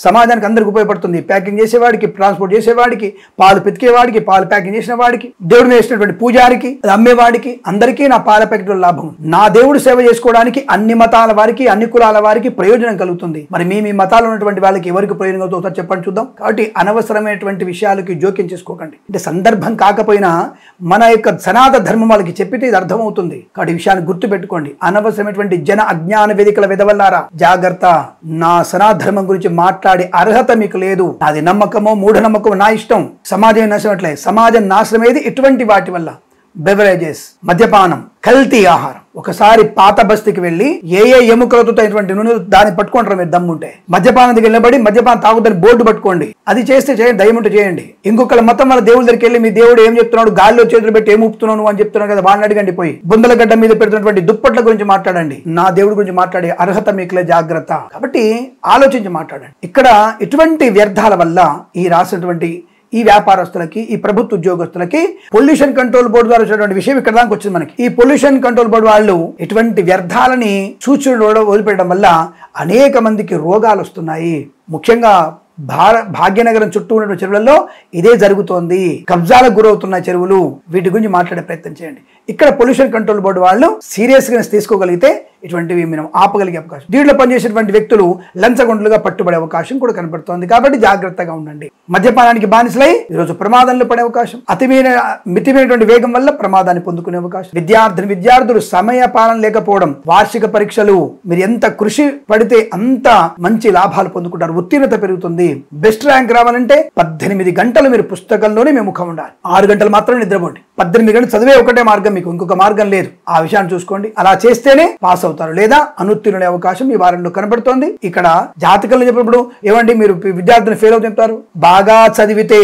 సమాజానికి అందరికి ఉపయోగపడుతుంది. ప్యాకింగ్ చేసేవాడికి, ట్రాన్స్పోర్ట్ చేసేవాడికి, పాలు పితికేవాడికి, పాలు ప్యాకింగ్ చేసిన వాడికి, దేవుడిని వేసినటువంటి పూజారికి, అమ్మేవాడికి, అందరికీ నా పాల ప్యాకెట్ లాభం. నా దేవుడు సేవ చేసుకోవడానికి అన్ని మతాల వారికి, అన్ని కులాల వారికి ప్రయోజనం కలుగుతుంది. మరి మీ మతాలు ఉన్నటువంటి వాళ్ళకి ఎవరికి ప్రయోజనం అవుతుందో చెప్పండి చూద్దాం. కాబట్టి అనవసరమైనటువంటి విషయాలకి జోక్యం చేసుకోకండి. అంటే సందర్భం కాకపోయినా మన యొక్క సనాతన ధర్మం వాళ్ళకి చెప్పితే ఇది అర్థమవుతుంది. కాబట్టి ఈ విషయాన్ని గుర్తు పెట్టుకోండి. అనవసరమైనటువంటి జన అజ్ఞాన వేదికల వెదవల్లారా, జాగ్రత్త. నా సనాతన ధర్మం గురించి మాట్లాడే అర్హత మీకు లేదు. నాది నమ్మకమో మూఢనమ్మకమో నా ఇష్టం. సమాజం నాశనట్లే. సమాజం నాశనమేది ఇటువంటి వాటి వల్ల. బెవరేజెస్, మద్యపానం, కల్తీ ఆహారం. ఒకసారి పాత బస్తీకి వెళ్ళి ఏ ఎముకలతో నూనె దాన్ని పట్టుకుంటారు మీరు దమ్ముంటే. మద్యపానం దగ్గర నిలబడి మద్యపానం తాగుదని బోర్డు పట్టుకోండి. అది చేస్తే చేయండి, దయముంటే చేయండి. ఇంకొకళ్ళ మొత్తం వాళ్ళ దేవుడి దగ్గరికి వెళ్ళి మీ దేవుడు ఏం చెప్తున్నాడు, గాలిలో చేతులు పెట్టి ఏం ఊపుతున్నాను అని చెప్తున్నాడు కదా, వాళ్ళని అడగండి. పోయి బుందల గడ్డ మీద పెడుతున్నటువంటి దుప్పట్ల గురించి మాట్లాడండి. నా దేవుడి గురించి మాట్లాడే అర్హత మీకులే, జాగ్రత్త. కాబట్టి ఆలోచించి మాట్లాడండి. ఇక్కడ ఇటువంటి వ్యర్థాల వల్ల ఈ రాసినటువంటి ఈ వ్యాపారస్తులకి, ఈ ప్రభుత్వ ఉద్యోగస్తులకి పొల్యూషన్ కంట్రోల్ బోర్డు ద్వారా వచ్చినటువంటి విషయం ఇక్కడ దాకా వచ్చింది మనకి. ఈ పొల్యూషన్ కంట్రోల్ బోర్డు వాళ్ళు ఇటువంటి వ్యర్థాలని సూచనలు వదిలిపెట్టడం వల్ల అనేక మందికి రోగాలు వస్తున్నాయి. ముఖ్యంగా భాగ్యనగరం చుట్టూ ఉన్న చెరువులలో ఇదే జరుగుతోంది. కబ్జాలకు గురవుతున్న చెరువులు, వీటి గురించి మాట్లాడే ప్రయత్నం చేయండి. ఇక్కడ పొల్యూషన్ కంట్రోల్ బోర్డు వాళ్ళు సీరియస్ గా తీసుకోగలిగితే ఇటువంటివి మనం ఆపగలిగే అవకాశం. దీంట్లో పనిచేసేటువంటి వ్యక్తులు లంచగొండలుగా పట్టుబడే అవకాశం కూడా కనపడుతోంది. కాబట్టి జాగ్రత్తగా ఉండండి. మద్యపానానికి బానిసలై ఈరోజు ప్రమాదంలో పడే అవకాశం, మితిమైనటువంటి వేగం వల్ల ప్రమాదాన్ని పొందుకునే అవకాశం. విద్యార్థులు సమయ పాలన లేకపోవడం, వార్షిక పరీక్షలు మీరు ఎంత కృషి పడితే అంత మంచి లాభాలు పొందుకుంటారు, ఉత్తీర్ణత పెరుగుతుంది. బెస్ట్ ర్యాంక్ రావాలంటే 18 గంటలు మీరు పుస్తకంలోనే మీ ముఖం ఉండాలి. 6 గంటలు మాత్రమే నిద్రపోండి. 18 గంటలు చదివే ఒకటే మార్గం, మీకు ఇంకొక మార్గం లేదు. ఆ విషయాన్ని చూసుకోండి. అలా చేస్తేనే పాస్ అవుతారు, లేదా అనుత్తీర్ణులే అవకాశం ఈ వారంలో కనబడుతోంది. ఇక్కడ జాతకంలో చెప్పినప్పుడు ఏమండి మీరు విద్యార్థులు ఫెయిల్ అవుతుంటారు, బాగా చదివితే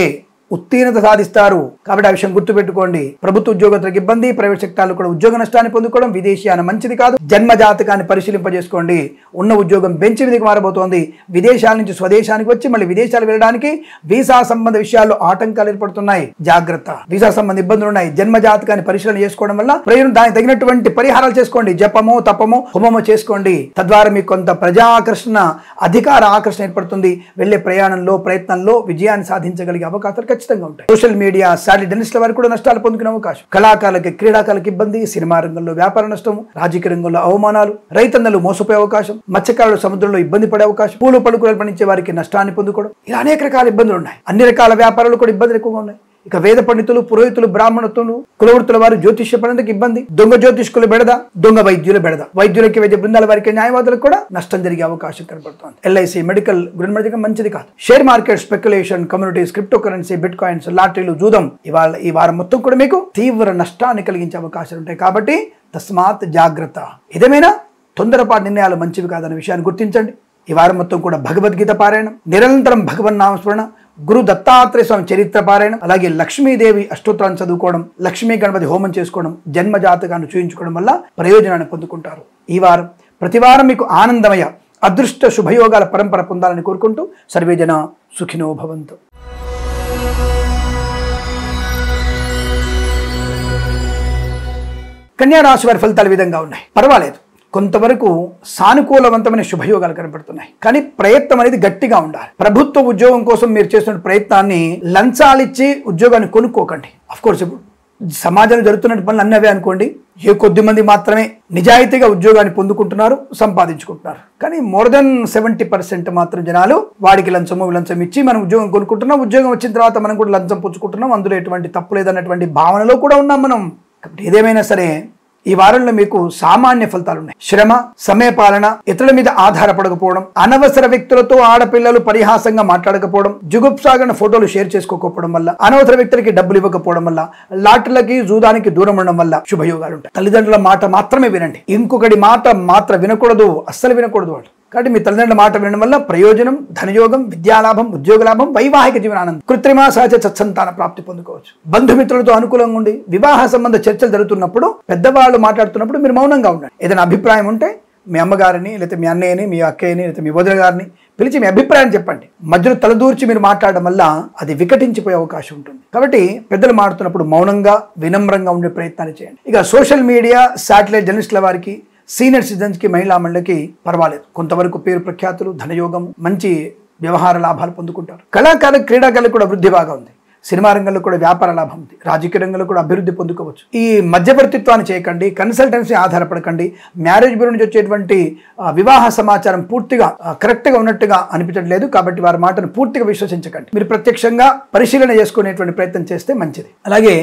ఉత్తీర్ణత సాధిస్తారు. కాబట్టి ఆ విషయం గుర్తుపెట్టుకోండి. ప్రభుత్వ ఉద్యోగస్తులకు ఇబ్బంది, ప్రైవేట్ సెక్టార్లు కూడా ఉద్యోగ నష్టాన్ని పొందుకోవడం, విదేశీయాన మంచిది కాదు. జన్మ జాతకాన్ని పరిశీలింపజేసుకోండి. ఉన్న ఉద్యోగం బెంచ్ మీదకి మారబోతోంది. విదేశాల నుంచి స్వదేశానికి వచ్చి మళ్ళీ విదేశాలు వెళ్ళడానికి వీసా సంబంధ విషయాల్లో ఆటంకాలు ఏర్పడుతున్నాయి. జాగ్రత్త. వీసా సంబంధ ఇబ్బందులు ఉన్నాయి. జన్మ జాతకాన్ని పరిశీలన చేసుకోవడం వల్ల ప్రయోజనం, దానికి తగినటువంటి పరిహారాలు చేసుకోండి. జపమో తపమో హోమమో చేసుకోండి. తద్వారా మీకు కొంత ప్రజాకర్షణ, అధికార ఆకర్షణ ఏర్పడుతుంది. వెళ్లే ప్రయాణంలో, ప్రయత్నంలో విజయాన్ని సాధించగలిగే అవకాశాలు ఖచ్చితంగా ఉంటాయి. సోషల్ మీడియా, శాటిలైట్ జర్నలిస్టుల వారికి కూడా నష్టాలు పొందుకునే అవకాశం. కళాకారులకి, క్రీడాకారులకు ఇబ్బంది, సినిమా రంగంలో వ్యాపార నష్టం, రాజకీయ రంగంలో అవమానాలు, రైతన్నలు మోసపోయే అవకాశం, మత్స్యకారులు సముద్రంలో ఇబ్బంది పడే అవకాశం, పూలు పలుకులు పండించే వారికి నష్టాన్ని పొందుకోవడం, ఇలా అనేక రకాల ఇబ్బందులు ఉన్నాయి. అన్ని రకాల వ్యాపారాలు కూడా ఇబ్బందులు ఎక్కువగా ఉన్నాయి. ఇక వేద పండితులు, పురోహితులు, బ్రాహ్మణత్తులు, కులవృత్తుల వారు జ్యోతిష్య పండితులకు ఇబ్బంది, దొంగ జ్యోతిష్కులు బెడద, దొంగ వైద్యులు బెడద, వైద్యులకి వైద్య బృందాల వారికి, న్యాయవాదులకు కూడా నష్టం జరిగే అవకాశం కనబడుతుంది. ఎల్ఐసి, మెడికల్, గుణమడికం మంచిది కాదు. Share market, speculation, communities, crypto currency, bitcoins, లాటరీలు, జూదం, ఈ వారం మొత్తం కూడా మీకు తీవ్ర నష్టాన్ని కలిగించే అవకాశాలు ఉంటాయి. కాబట్టి తస్మాత్ జాగ్రత్త. ఏదేమైనా తొందరపాటు నిర్ణయాలు మంచివి కాదనే విషయాన్ని గుర్తించండి. ఈ వారం మొత్తం కూడా భగవద్గీత పారాయణం, నిరంతరం భగవన్నామస్మరణ, గురు దత్తాత్రేయ స్వామి చరిత్ర పారాయణం, అలాగే లక్ష్మీదేవి అష్టోత్తరాన్ని చదువుకోవడం, లక్ష్మీ గణపతి హోమం చేసుకోవడం, జన్మ జాతకాన్ని చూయించుకోవడం వల్ల ప్రయోజనాన్ని పొందుకుంటారు. ఈ వారం ప్రతివారం మీకు ఆనందమయ అదృష్ట శుభయోగాల పరంపర పొందాలని కోరుకుంటూ సర్వేజన సుఖినో భవంతు. కన్యా రాశి వారి ఫలితాలు ఈ విధంగా ఉన్నాయి. పర్వాలేదు, కొంతవరకు సానుకూలవంతమైన శుభయోగాలు కనబడుతున్నాయి. కానీ ప్రయత్నం అనేది గట్టిగా ఉండాలి. ప్రభుత్వ ఉద్యోగం కోసం మీరు చేస్తున్న ప్రయత్నాన్ని లంచాలిచ్చి ఉద్యోగాన్ని కొనుక్కోకండి. అఫ్కోర్స్ ఇప్పుడు సమాజంలో జరుగుతున్న పనులు అన్నీ అవే అనుకోండి. ఏ కొద్ది మంది మాత్రమే నిజాయితీగా ఉద్యోగాన్ని పొందుకుంటున్నారు, సంపాదించుకుంటున్నారు. కానీ మోర్ దెన్ 70% మాత్రం జనాలు వాడికి లంచం ఇచ్చి మనం ఉద్యోగం కొనుక్కుంటున్నాం, ఉద్యోగం వచ్చిన తర్వాత మనం కూడా లంచం పుచ్చుకుంటున్నాం, అందులో ఎటువంటి తప్పు లేదన్నటువంటి భావనలో కూడా ఉన్నాం మనం. ఏదేమైనా సరే ఈ వారంలో మీకు సామాన్య ఫలితాలు ఉన్నాయి. శ్రమ, సమయపాలన, ఇతరుల మీద ఆధారపడకపోవడం, అనవసర వ్యక్తులతో ఆడపిల్లలు పరిహాసంగా మాట్లాడకపోవడం, జుగుప్సాగన ఫోటోలు షేర్ చేసుకోకపోవడం వల్ల, అనవసర వ్యక్తులకి డబ్బులు ఇవ్వకపోవడం వల్ల, లాటరీలకి, జూదానికి దూరం ఉండడం వల్ల శుభయోగాలు ఉంటాయి. తల్లిదండ్రుల మాట మాత్రమే వినండి. ఇంకొకటి మాట మాత్రం వినకూడదు, అస్సలు వినకూడదు వాళ్ళు. కాబట్టి మీ తల్లిదండ్రుల మాట వినడం వల్ల ప్రయోజనం, ధనయోగం, విద్యాలాభం, ఉద్యోగ లాభం, వైవాహిక జీవనానందం, కృత్రిమ సహజ సత్సంతాన ప్రాప్తి పొందుకోవచ్చు. బంధుమిత్రులతో అనుకూలంగా ఉండి వివాహ సంబంధ చర్చలు జరుగుతున్నప్పుడు, పెద్దవాళ్ళు మాట్లాడుతున్నప్పుడు మీరు మౌనంగా ఉండండి. ఏదైనా అభిప్రాయం ఉంటే మీ అమ్మగారిని, లేకపోతే మీ అన్నయ్యని, మీ అక్కయ్యని, లేకపోతే మీ వదిన గారిని పిలిచి మీ అభిప్రాయం చెప్పండి. మధ్యలో తలదూర్చి మీరు మాట్లాడడం వల్ల అది వికటించిపోయే అవకాశం ఉంటుంది. కాబట్టి పెద్దలు మాట్లాడుతున్నప్పుడు మౌనంగా, వినమ్రంగా ఉండే ప్రయత్నాన్ని చేయండి. ఇక సోషల్ మీడియా, శాటిలైట్ జర్నలిస్టుల వారికి, సీనియర్ సిటిజన్స్కి, మహిళా మండలికి పర్వాలేదు. కొంతవరకు పేరు ప్రఖ్యాతులు, ధనయోగం, మంచి వ్యవహార లాభాలు పొందుకుంటారు. కళాకారులు, క్రీడాకారులకు కూడా వృద్ధి బాగా ఉంది. సినిమా రంగంలో కూడా వ్యాపార లాభం ఉంది. రాజకీయ రంగంలో కూడా అభివృద్ధి పొందుకోవచ్చు. ఈ మధ్యవర్తిత్వాన్ని చేయకండి, కన్సల్టెన్సీ ఆధారపడకండి. మ్యారేజ్ బ్యూరో నుంచి వచ్చేటువంటి వివాహ సమాచారం పూర్తిగా కరెక్ట్గా ఉన్నట్టుగా అనిపించట్లేదు. కాబట్టి వారి మాటను పూర్తిగా విశ్వసించకండి. మీరు ప్రత్యక్షంగా పరిశీలన చేసుకునేటువంటి ప్రయత్నం చేస్తే మంచిది. అలాగే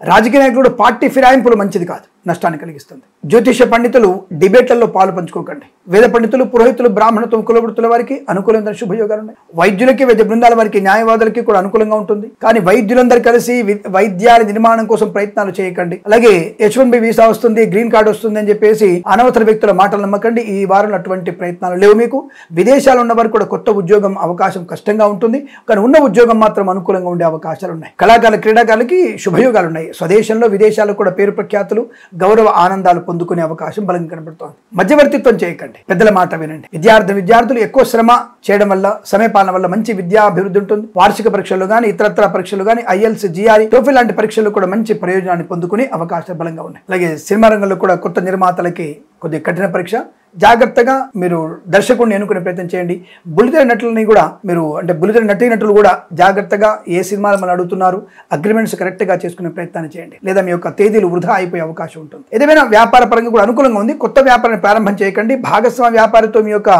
రాజకీయ నాయకులు పార్టీ ఫిరాయింపులు మంచిది కాదు, నష్టాన్ని కలిగిస్తుంది. జ్యోతిష పండితులు డిబేట్లలో పాలు పంచుకోకండి. వేద పండితులు, పురోహితులు, బ్రాహ్మణత్వం, కులవృత్తుల వారికి అనుకూలమైన శుభయోగాలు ఉన్నాయి. వైద్యులకి, వైద్య బృందాల వారికి, న్యాయవాదులకి కూడా అనుకూలంగా ఉంటుంది. కానీ వైద్యులందరూ కలిసి వైద్యాల నిర్మాణం కోసం ప్రయత్నాలు చేయకండి. అలాగే H1B వీసా వస్తుంది, గ్రీన్ కార్డు వస్తుంది అని చెప్పేసి అనవసర వ్యక్తుల మాటలు నమ్మకండి. ఈ వారంలో అటువంటి ప్రయత్నాలు లేవు మీకు. విదేశాలు ఉన్న వారికి కూడా కొత్త ఉద్యోగం అవకాశం కష్టంగా ఉంటుంది. కానీ ఉన్న ఉద్యోగం మాత్రం అనుకూలంగా ఉండే అవకాశాలు ఉన్నాయి. కళాకారులు, క్రీడాకారులకి శుభయోగాలు ఉన్నాయి. స్వదేశంలో, విదేశాల్లో కూడా పేరు ప్రఖ్యాతులు, గౌరవ ఆనందాలు పొందుకునే అవకాశం బలంగా కనబడుతోంది. మధ్యవర్తిత్వం చేయకండి, పెద్దల మాట వినండి. విద్యార్థులు ఎక్కువ శ్రమ చేయడం వల్ల, సమయపాలన వల్ల మంచి విద్యా అభివృద్ధి ఉంటుంది. వార్షిక పరీక్షలు కానీ, ఇతరత్ర పరీక్షలు కానీ, IELTS, GRE, TOEFL లాంటి పరీక్షలు కూడా మంచి ప్రయోజనాన్ని పొందుకునే అవకాశాలు బలంగా ఉన్నాయి. అలాగే సినిమా రంగంలో కూడా కొత్త నిర్మాతలకి కొద్దిగా కఠిన పరీక్ష. జాగ్రత్తగా మీరు దర్శకుడిని ఎన్నుకునే ప్రయత్నం చేయండి. బుల్లితెర నటులని కూడా మీరు, అంటే బుల్లితెర నటీనటులు కూడా జాగ్రత్తగా ఏ సినిమాలు మనం అడుగుతున్నారు, అగ్రిమెంట్స్ కరెక్ట్గా చేసుకునే ప్రయత్నాన్ని చేయండి. లేదా మీ యొక్క తేదీలు వృధా అయిపోయే అవకాశం ఉంటుంది. ఏదైనా వ్యాపార పరంగా కూడా అనుకూలంగా ఉంది. కొత్త వ్యాపారాన్ని ప్రారంభం చేయకండి. భాగస్వామ్య వ్యాపారితో మీ యొక్క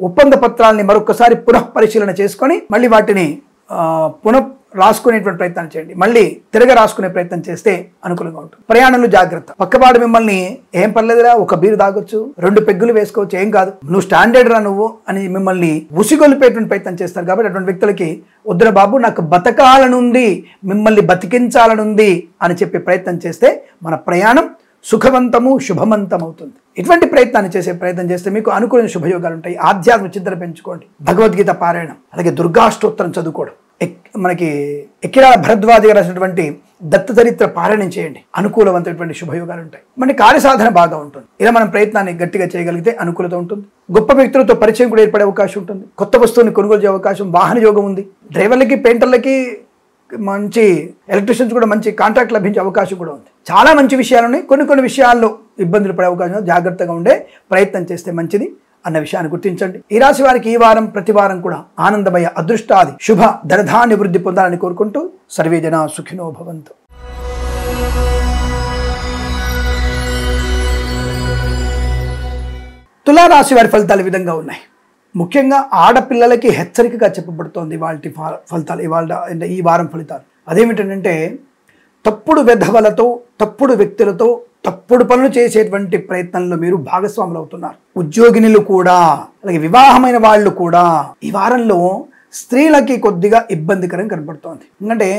ఒప్పంద పత్రాలని మరొకసారి పునః పరిశీలన చేసుకొని మళ్ళీ వాటిని రాసుకునేటువంటి ప్రయత్నం చేయండి. మళ్ళీ తిరగ రాసుకునే ప్రయత్నం చేస్తే అనుకూలంగా ఉంటుంది. ప్రయాణంలో జాగ్రత్త. పక్కవాడు మిమ్మల్ని ఏం పర్లేదురా, ఒక బీరు తాగొచ్చు, 2 పెగ్గులు వేసుకోవచ్చు, ఏం కాదు, నువ్వు స్టాండర్డ్ రా నువ్వు అని మిమ్మల్ని ఉసిగొలిపేటువంటి ప్రయత్నం చేస్తారు. కాబట్టి అటువంటి వ్యక్తులకి వద్దురా బాబు, నాకు బతకాలనుంది, మిమ్మల్ని బతికించాలనుంది అని చెప్పే ప్రయత్నం చేస్తే మన ప్రయాణం సుఖవంతము, శుభవంతం అవుతుంది. ఇటువంటి ప్రయత్నాన్ని చేసే ప్రయత్నం చేస్తే మీకు అనుకూలమైన శుభయోగాలు ఉంటాయి. ఆధ్యాత్మిక చింతన పెంచుకోండి. భగవద్గీత పారాయణం, అలాగే దుర్గాష్టోత్తరం చదువుకోవడం, మనకి ఎక్కిరాల భరద్వాజ గారు రాసినటువంటి దత్తచరిత్ర పారాయణం చేయండి, అనుకూలవంతమైనటువంటి శుభయోగాలు ఉంటాయి. మన కార్యసాధన బాగా ఉంటుంది. ఇలా మనం ప్రయత్నాన్ని గట్టిగా చేయగలిగితే అనుకూలత ఉంటుంది. గొప్ప వ్యక్తులతో పరిచయం కూడా ఏర్పడే అవకాశం ఉంటుంది. కొత్త వస్తువుని కొనుగోలు చేసే అవకాశం, వాహన యోగం ఉంది. డ్రైవర్లకి, పెయింటర్లకి, మంచి ఎలక్ట్రీషియన్స్ కూడా మంచి కాంట్రాక్ట్ లభించే అవకాశం కూడా ఉంది. చాలా మంచి విషయాలు ఉన్నాయి. కొన్ని విషయాల్లో ఇబ్బందులు పడే అవకాశం, జాగ్రత్తగా ఉండే ప్రయత్నం చేస్తే మంచిది అన్న విషయాన్ని గుర్తించండి. ఈ రాశి వారికి ఈ వారం ప్రతి వారం కూడా ఆనందమయ, అదృష్టాది, శుభ ధనధాన్య వృద్ధి పొందాలని కోరుకుంటూ సర్వే జనా సుఖినో భవంతు. తులారాశి వారి ఫలితాలు ఈ విధంగా ఉన్నాయి. ముఖ్యంగా ఆడపిల్లలకి హెచ్చరికగా చెప్పబడుతోంది వాటి ఫలితాలు, ఈ వారం ఫలితాలు. అదేమిటంటే తప్పుడు వెధవలతో, తప్పుడు వ్యక్తులతో తప్పుడు పనులు చేసేటువంటి ప్రయత్నంలో మీరు భాగస్వాములు అవుతున్నారు. ఉద్యోగినులు కూడా, అలాగే వివాహమైన వాళ్ళు కూడా ఈ వారంలో స్త్రీలకి కొద్దిగా ఇబ్బందికరం కనబడుతోంది. ఎందుకంటే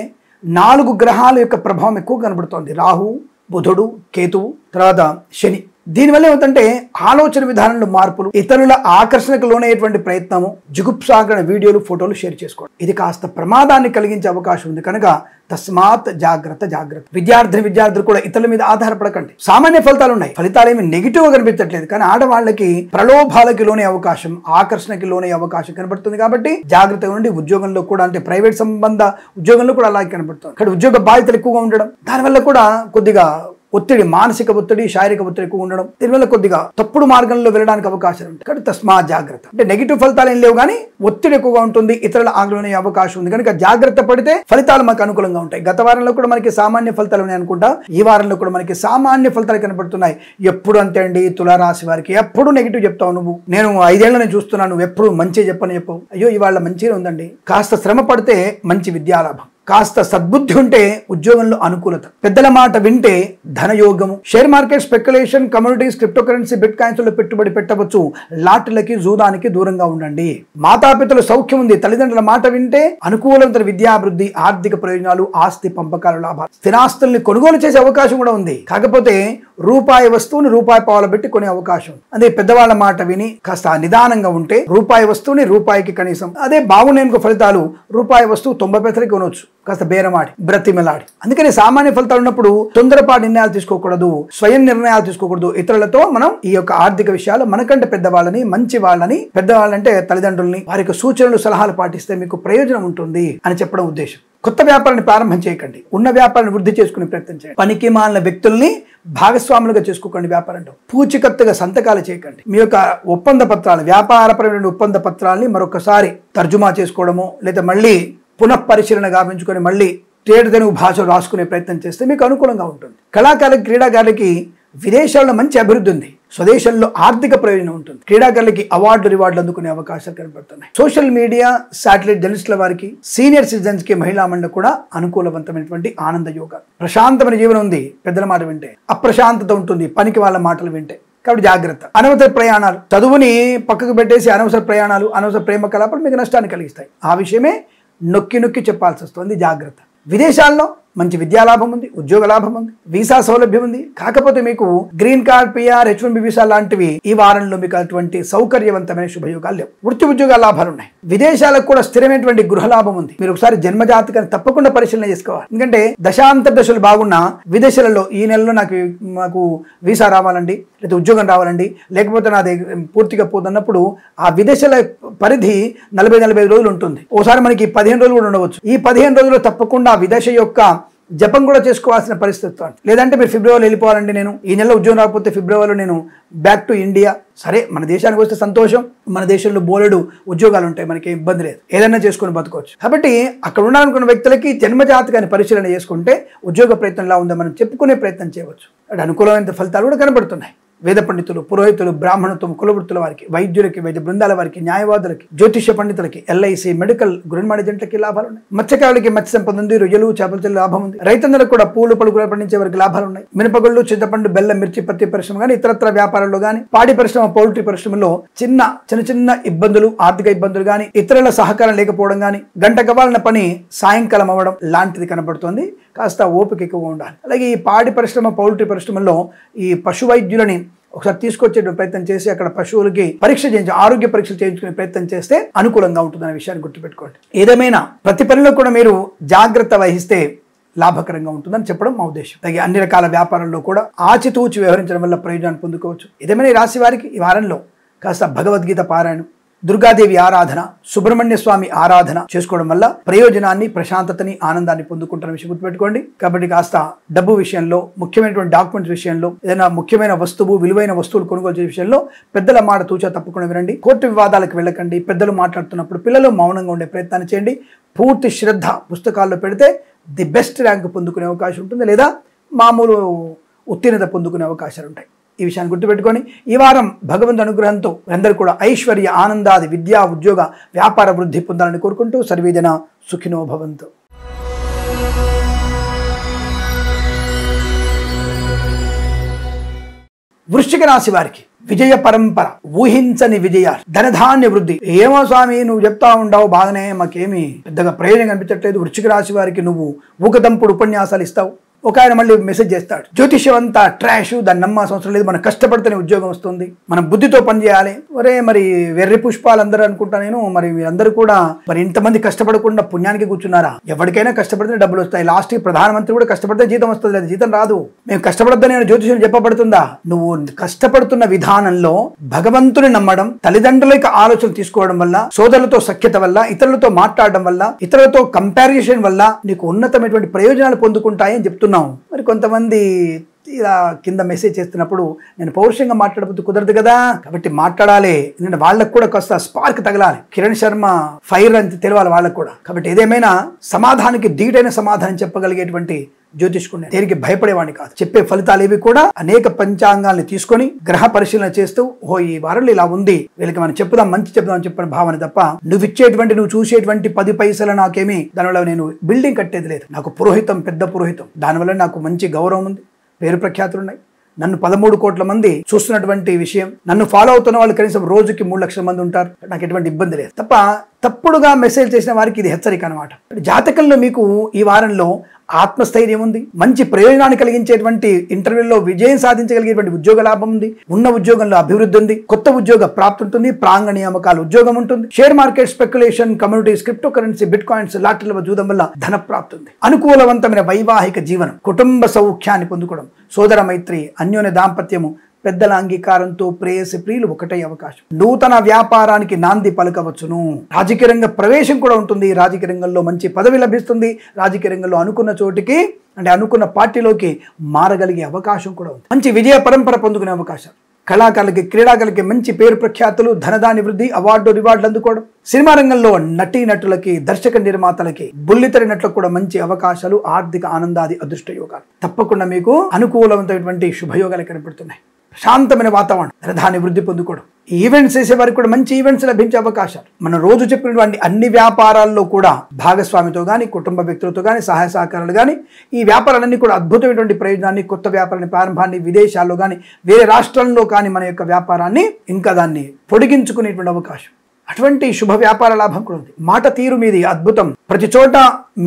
4 గ్రహాల యొక్క ప్రభావం ఎక్కువ కనబడుతోంది. రాహు, బుధుడు, కేతువు, తర్వాత శని. దీనివల్ల ఏమిటంటే ఆలోచన విధానంలో మార్పులు, ఇతరుల ఆకర్షణకు లోనయ్యేటువంటి ప్రయత్నము, జుగుప్సాకరణ వీడియోలు, ఫోటోలు షేర్ చేసుకోవడం, ఇది కాస్త ప్రమాదాన్ని కలిగించే అవకాశం ఉంది. కనుక తస్మాత్ జాగ్రత్త. విద్యార్థులు కూడా ఇతరుల మీద ఆధారపడకండి. సామాన్య ఫలితాలు ఉన్నాయి. ఫలితాలు ఏమి నెగిటివ్ గా కనిపించట్లేదు, కానీ ఆడవాళ్ళకి ప్రలోభాలకి లోనే అవకాశం, ఆకర్షణకి లోనే అవకాశం కనబడుతుంది. కాబట్టి జాగ్రత్తగా ఉండి, ఉద్యోగంలో కూడా, అంటే ప్రైవేట్ సంబంధ ఉద్యోగంలో కూడా అలాగే కనబడుతుంది. ఇక్కడ ఉద్యోగ బాధ్యతలు ఎక్కువగా ఉండడం, దానివల్ల కూడా కొద్దిగా ఒత్తిడి, మానసిక ఒత్తిడి, శారీరక ఒత్తిడి ఎక్కువ ఉండడం, దీనివల్ల కొద్దిగా తప్పుడు మార్గంలో వెళ్ళడానికి అవకాశం ఉంటుంది. కాబట్టి తస్మా జాగ్రత్త. అంటే నెగిటివ్ ఫలితాలు ఏం లేవు, కానీ ఒత్తిడి ఎక్కువగా ఉంటుంది, ఇతరుల ఆగ్రహం అవకాశం ఉంది. కనుక జాగ్రత్త పడితే ఫలితాలు మనకు అనుకూలంగా ఉంటాయి. గత వారంలో కూడా మనకి సామాన్య ఫలితాలు ఉన్నాయి అనుకుంటా, ఈ వారంలో కూడా మనకి సామాన్య ఫలితాలు కనబడుతున్నాయి. ఎప్పుడు అంతే అండి, తులారాశి వారికి ఎప్పుడు నెగిటివ్ చెప్తావు నువ్వు, నేను 5 ఏళ్ల నేను చూస్తున్నాను, నువ్వు ఎప్పుడు మంచి చెప్పవు. అయ్యో ఇవాళ మంచిగా ఉందండి. కాస్త శ్రమ పడితే మంచి విద్యాలాభం, కాస్త సద్బుద్ధి ఉంటే ఉద్యోగంలో అనుకూలత, పెద్దల మాట వింటే ధనయోగము, share market, speculation, communities, crypto currency, bitcoins లో పెట్టుబడి పెట్టవచ్చు. లాటరీలకి, జూదానికి దూరంగా ఉండండి. మాతాపితల సౌఖ్యం ఉంది. తల్లిదండ్రుల మాట వింటే అనుకూలమైన విద్యాభివృద్ధి, ఆర్థిక ప్రయోజనాలు, ఆస్తి పంపకాల లాభాలు, స్థిరాస్తుల్ని కొనుగోలు చేసే అవకాశం కూడా ఉంది. కాకపోతే రూపాయి వస్తువుని రూపాయి పావుల పెట్టి కొనే అవకాశం. అదే పెద్దవాళ్ళ మాట విని కాస్త నిదానంగా ఉంటే రూపాయి వస్తువుని రూపాయికి కనీసం, అదే బాగునేందుకు ఫలితాలు రూపాయి వస్తువు 90 పైసలకి కొనవచ్చు, కాస్త బేరమాడి, బ్రతిమలాడి. అందుకని సామాన్య ఫలితాలు ఉన్నప్పుడు తొందరపాటు నిర్ణయాలు తీసుకోకూడదు, స్వయం నిర్ణయాలు తీసుకోకూడదు. ఇతరులతో మనం ఈ యొక్క ఆర్థిక విషయాలు, మనకంటే పెద్దవాళ్ళని, మంచి వాళ్ళని, పెద్దవాళ్ళంటే తల్లిదండ్రుల్ని, వారి యొక్క సూచనలు, సలహాలు పాటిస్తే మీకు ప్రయోజనం ఉంటుంది అని చెప్పడం ఉద్దేశం. కొత్త వ్యాపారాన్ని ప్రారంభం చేయకండి, ఉన్న వ్యాపారాన్ని వృద్ధి చేసుకునే ప్రయత్నం చేయండి. పనికి మాలిన వ్యక్తుల్ని భాగస్వాములుగా చేసుకోకండి. వ్యాపారంలో పూచికత్తుగా సంతకాలు చేయకండి. మీ యొక్క ఒప్పంద పత్రాలు, వ్యాపారపరమైన ఒప్పంద పత్రాలని మరొకసారి తర్జుమా చేసుకోవడము, లేదా మళ్ళీ పునఃపరిశీలన గావించుకొని మళ్ళీ తెలుగు భాషలో రాసుకునే ప్రయత్నం చేస్తే మీకు అనుకూలంగా ఉంటుంది. కళాకారులకి, క్రీడాకారులకి విదేశాల్లో మంచి అభివృద్ధి ఉంది, స్వదేశంలో ఆర్థిక ప్రయోజనం ఉంటుంది. క్రీడాకారులకి అవార్డులు, రివార్డులు అందుకునే అవకాశాలు కనబడుతున్నాయి. సోషల్ మీడియా, శాటిలైట్ జర్నలిస్టుల వారికి, సీనియర్ సిటిజన్స్ కి, మహిళా మండలి కూడా అనుకూలవంతమైనటువంటి ఆనంద యోగాలు. ప్రశాంతమైన జీవనం ఉంది పెద్దల మాట వింటే, అప్రశాంతత ఉంటుంది పనికి వాళ్ళ మాటలు వింటే. కాబట్టి జాగ్రత్త. అనవసర ప్రయాణాలు, చదువుని పక్కకు పెట్టేసి అనవసర ప్రయాణాలు, అనవసర ప్రేమ కలాపాలు మీకు నష్టాన్ని కలిగిస్తాయి. ఆ విషయమే నొక్కి చెప్పాల్సి వస్తుంది. జాగ్రత్త. విదేశాల్లో మంచి విద్యాలాభం ఉంది, ఉద్యోగ లాభం ఉంది, వీసా సౌలభ్యం ఉంది. కాకపోతే మీకు green card, PR, H1B visa లాంటివి ఈ వారంలో మీకు అటువంటి సౌకర్యవంతమైన శుభయోగాలు లేవు. వృత్తి ఉద్యోగాల లాభాలు ఉన్నాయి. విదేశాలకు కూడా స్థిరమైనటువంటి గృహ లాభం ఉంది. మీరు ఒకసారి జన్మజాతకాన్ని తప్పకుండా పరిశీలన చేసుకోవాలి. ఎందుకంటే దశాంతర దశలు బాగున్నా విదేశాలలో ఈ నెలలో మాకు వీసా రావాలండి, లేదా ఉద్యోగం రావాలండి, లేకపోతే నాది పూర్తిగా పోతున్నప్పుడు ఆ విదేశాల పరిధి 40-45 రోజులు ఉంటుంది. ఓసారి మనకి 15 రోజులు కూడా ఉండవచ్చు. ఈ 15 రోజుల్లో తప్పకుండా విదేశ యొక్క జపం కూడా చేసుకోవాల్సిన పరిస్థితి. లేదంటే మీరు ఫిబ్రవరిలో వెళ్ళిపోవాలండి, నేను ఈ నెలలో ఉద్యోగం రాకపోతే ఫిబ్రవరిలో నేను బ్యాక్ టు ఇండియా. సరే, మన దేశానికి వస్తే సంతోషం, మన దేశంలో బోలెడు ఉద్యోగాలు ఉంటాయి, మనకి ఇబ్బంది లేదు, ఏదైనా చేసుకుని బతకవచ్చు. కాబట్టి అక్కడ ఉండాలనుకున్న వ్యక్తులకి జన్మజాతకాన్ని పరిశీలన చేసుకుంటే ఉద్యోగ ప్రయత్నం ఎలా ఉందో మనం చెప్పుకునే ప్రయత్నం చేయవచ్చు. అటు అనుకూలమైన ఫలితాలు కూడా కనబడుతున్నాయి. వేద పండితులు, పురోహితులు, బ్రాహ్మణత్వం, కులవృత్తుల వారికి, వైద్యులకి, వైద్య బృందాల వారికి, న్యాయవాదులకి, జ్యోతిష్య పండితులకి, LIC, మెడికల్, గృహనిర్మాణ జంటలకి లాభాలు ఉన్నాయి. మత్స్యకారులకి మత్స్య సంపద ఉంది, రొయ్యలు, చేపల లాభం ఉంది. రైతన్నలకు కూడా పూలు, పలుకులు పండించే వారికి లాభాలు ఉన్నాయి. మినపగుళ్ళు, చింతపండు, బెల్లం, మిర్చి, పత్తి పరిశ్రమ కానీ ఇతరత్ర వ్యాపారాల్లో కానీ, పాడి పరిశ్రమ, పౌల్ట్రీ పరిశ్రమలో చిన్న ఇబ్బందులు, ఆర్థిక ఇబ్బందులు కానీ, ఇతరుల సహకారం లేకపోవడం కానీ, గంట గవాలన పని సాయంకాలం అవ్వడం లాంటిది కనబడుతుంది. కాస్త ఓపిక ఎక్కువగా ఉండాలి. అలాగే ఈ పాడి పరిశ్రమ, పౌల్ట్రీ పరిశ్రమల్లో ఈ పశు వైద్యులని ఒకసారి తీసుకొచ్చే ప్రయత్నం చేసి అక్కడ పశువులకి పరీక్ష చేయించి ఆరోగ్య పరీక్షలు చేయించుకునే ప్రయత్నం చేస్తే అనుకూలంగా ఉంటుందనే విషయాన్ని గుర్తుపెట్టుకోండి. ఏదేమైనా ప్రతి పనిలో కూడా మీరు జాగ్రత్త వహిస్తే లాభకరంగా ఉంటుందని చెప్పడం మా ఉద్దేశం. అలాగే అన్ని రకాల వ్యాపారంలో కూడా ఆచితూచి వ్యవహరించడం వల్ల ప్రయోజనాన్ని పొందుకోవచ్చు. ఏదేమైనా ఈ రాశి వారికి ఈ వారంలో కాస్త భగవద్గీత పారాయణం, దుర్గాదేవి ఆరాధన, సుబ్రహ్మణ్య స్వామి ఆరాధన చేసుకోవడం వల్ల ప్రయోజనాన్ని, ప్రశాంతతని, ఆనందాన్ని పొందుకుంటున్న విషయం గుర్తుపెట్టుకోండి. కాబట్టి కాస్త డబ్బు విషయంలో, ముఖ్యమైనటువంటి డాక్యుమెంట్స్ విషయంలో, ఏదైనా ముఖ్యమైన వస్తువు, విలువైన వస్తువులు కొనుగోలు చేసే విషయంలో పెద్దల మాట తూచా తప్పకుండా వినండి. కోర్టు వివాదాలకు వెళ్ళకండి. పెద్దలు మాట్లాడుతున్నప్పుడు పిల్లలు మౌనంగా ఉండే ప్రయత్నాన్ని చేయండి. పూర్తి శ్రద్ధ పుస్తకాల్లో పెడితే ది బెస్ట్ ర్యాంక్ పొందుకునే అవకాశం ఉంటుంది, లేదా మామూలు ఉత్తీర్ణత పొందుకునే అవకాశాలు ఉంటాయి. ఈ విషయాన్ని గుర్తుపెట్టుకొని ఈ వారం భగవంతుని అనుగ్రహంతో అందరూ కూడా ఐశ్వర్య, ఆనందాది, విద్యా, ఉద్యోగ, వ్యాపార వృద్ధి పొందాలని కోరుకుంటూ సర్వేజన సుఖినో భవంతు. వృశ్చిక రాశి వారికి విజయ పరంపర, ఊహించని విజయాలు, ధనధాన్య వృద్ధి. ఏమో స్వామి నువ్వు చెప్తా ఉండవు బాగానే, మాకేమి పెద్దగా ప్రయోజనం కనిపించట్లేదు. వృశ్చిక రాశి వారికి నువ్వు ఊకదంపుడు ఉపన్యాసాలు ఇస్తావు. ఒక ఆయన మళ్ళీ మెసేజ్ చేస్తాడు, జ్యోతిష్యం అంతా ట్రాష్, దాన్ని నమ్మాల్సిన అవసరం లేదు, మనం కష్టపడితేనే ఉద్యోగం వస్తుంది, మనం బుద్ధితో పనిచేయాలి. ఒరే మరి వెర్రి పుష్పాలు అందరూ అనుకుంటా నేను, మరి మీరందరూ కూడా మరి ఇంతమంది కష్టపడకుండా పుణ్యానికి కూర్చున్నారా? ఎవరికైనా కష్టపడితే డబ్బులు వస్తాయి. లాస్ట్ కి ప్రధానమంత్రి కూడా కష్టపడితే జీతం వస్తుంది, లేదు జీతం రాదు. మేము కష్టపడద్దని జ్యోతిష్యం చెప్పబడుతుందా? నువ్వు కష్టపడుతున్న విధానంలో భగవంతుని నమ్మడం, తల్లిదండ్రుల యొక్క ఆలోచన తీసుకోవడం వల్ల, సోదరులతో సఖ్యత వల్ల, ఇతరులతో మాట్లాడడం వల్ల, ఇతరులతో కంపారిజన్ వల్ల నీకు ఉన్నతమైనటువంటి ప్రయోజనాలు పొందుకుంటాయని చెప్తున్నావు. మరి కొంతమంది ఇలా కింద మెసేజ్ చేస్తున్నప్పుడు నేను పౌరుషంగా మాట్లాడబోతు కుదరదు కదా, కాబట్టి మాట్లాడాలి. ఎందుకంటే వాళ్ళకు కూడా కాస్త స్పార్క్ తగలాలి. కిరణ్ శర్మ ఫైర్ అని తెలియాలి వాళ్ళకు కూడా. కాబట్టి ఏదేమైనా సమాధానానికి ధీటైన సమాధానం చెప్పగలిగేటువంటి జ్యోతిష్కుని, దేనికి భయపడేవాడిని కాదు. చెప్పే ఫలితాలు ఏవి కూడా అనేక పంచాంగాల్ని తీసుకొని గ్రహ పరిశీలన చేస్తూ, ఓ ఈ వారంలో ఇలా ఉంది, వీళ్ళకి మనం చెప్పుదాం, మంచి చెప్దాం అని చెప్పిన భావన తప్ప నువ్వు చూసేటువంటి 10 పైసలు నాకేమి దానివల్ల నేను బిల్డింగ్ కట్టేది లేదు. నాకు పురోహితం, పెద్ద పురోహితం, దానివల్ల నాకు మంచి గౌరవం ఉంది, పేరు ప్రఖ్యాతులు ఉన్నాయి. నన్ను 13 కోట్ల మంది చూస్తున్నటువంటి విషయం, నన్ను ఫాలో అవుతున్న వాళ్ళు కనీసం రోజుకి 3 లక్షల మంది ఉంటారు. నాకు ఎటువంటి ఇబ్బంది లేదు. తప్పుడుగా మెసేజ్ చేసిన వారికి ఇది హెచ్చరిక అనమాట. జాతకంలో మీకు ఈ వారంలో ఆత్మస్థైర్యం ఉంది, మంచి ప్రయోజనాన్ని కలిగించేటువంటి ఇంటర్వ్యూలో విజయం సాధించగలిగేటువంటి ఉద్యోగ లాభం ఉంది, ఉన్న ఉద్యోగంలో అభివృద్ధి ఉంది, కొత్త ఉద్యోగ ప్రాప్తి ఉంటుంది, ప్రాంగణ నియామకాలు ఉద్యోగం ఉంటుంది, share market, speculation, communities, crypto currency, bitcoins, లాటరీల జూదం వల్ల ధన ప్రాప్తి ఉంది. అనుకూలవంతమైన వైవాహిక జీవనం, కుటుంబ సౌఖ్యాన్ని పొందుకోవడం, సోదర మైత్రి, అన్యోన్య దాంపత్యము, పెద్దల అంగీకారంతో ప్రేయసి ప్రియులు ఒకటే అవకాశం. నూతన వ్యాపారానికి నాంది పలకవచ్చును. రాజకీయ రంగ ప్రవేశం కూడా ఉంటుంది. రాజకీయ రంగంలో మంచి పదవి లభిస్తుంది. రాజకీయ రంగంలో అనుకున్న చోటికి, అంటే అనుకున్న పార్టీలోకి మారగలిగే అవకాశం కూడా ఉంది. మంచి విజయ పరంపర పొందుకునే అవకాశం. కళాకారులకి, క్రీడాకారులకి మంచి పేరు ప్రఖ్యాతులు, ధనధాన్య వృద్ధి, రివార్డులు అందుకోవడం. సినిమా రంగంలో నటులకి, దర్శక నిర్మాతలకి, బుల్లితెర నటులకు కూడా మంచి అవకాశాలు, ఆర్థిక ఆనందాది అదృష్ట యోగాలు తప్పకుండా మీకు అనుకూలమైనటువంటి శుభయోగాలు కనపడుతున్నాయి. శాంతమైన వాతావరణం, ధనధాన్య వృద్ధి పొందుకోవడం, ఈవెంట్స్ చేసే వారికి కూడా మంచి ఈవెంట్స్ లభించే అవకాశాలు. మనం రోజు చెప్పినటువంటి అన్ని వ్యాపారాల్లో కూడా భాగస్వామితో కానీ, కుటుంబ వ్యక్తులతో కానీ, సహాయ సహకారాలు కానీ, ఈ వ్యాపారాలన్నీ కూడా అద్భుతమైనటువంటి ప్రయోజనాన్ని, కొత్త వ్యాపారాన్ని ప్రారంభాన్ని, విదేశాల్లో కానీ వేరే రాష్ట్రాల్లో కానీ మన యొక్క వ్యాపారాన్ని ఇంకా దాన్ని పొడిగించుకునేటువంటి అవకాశం, అటువంటి శుభ వ్యాపార లాభం కూడా ఉంది. మాట తీరు మీది అద్భుతం. ప్రతి చోట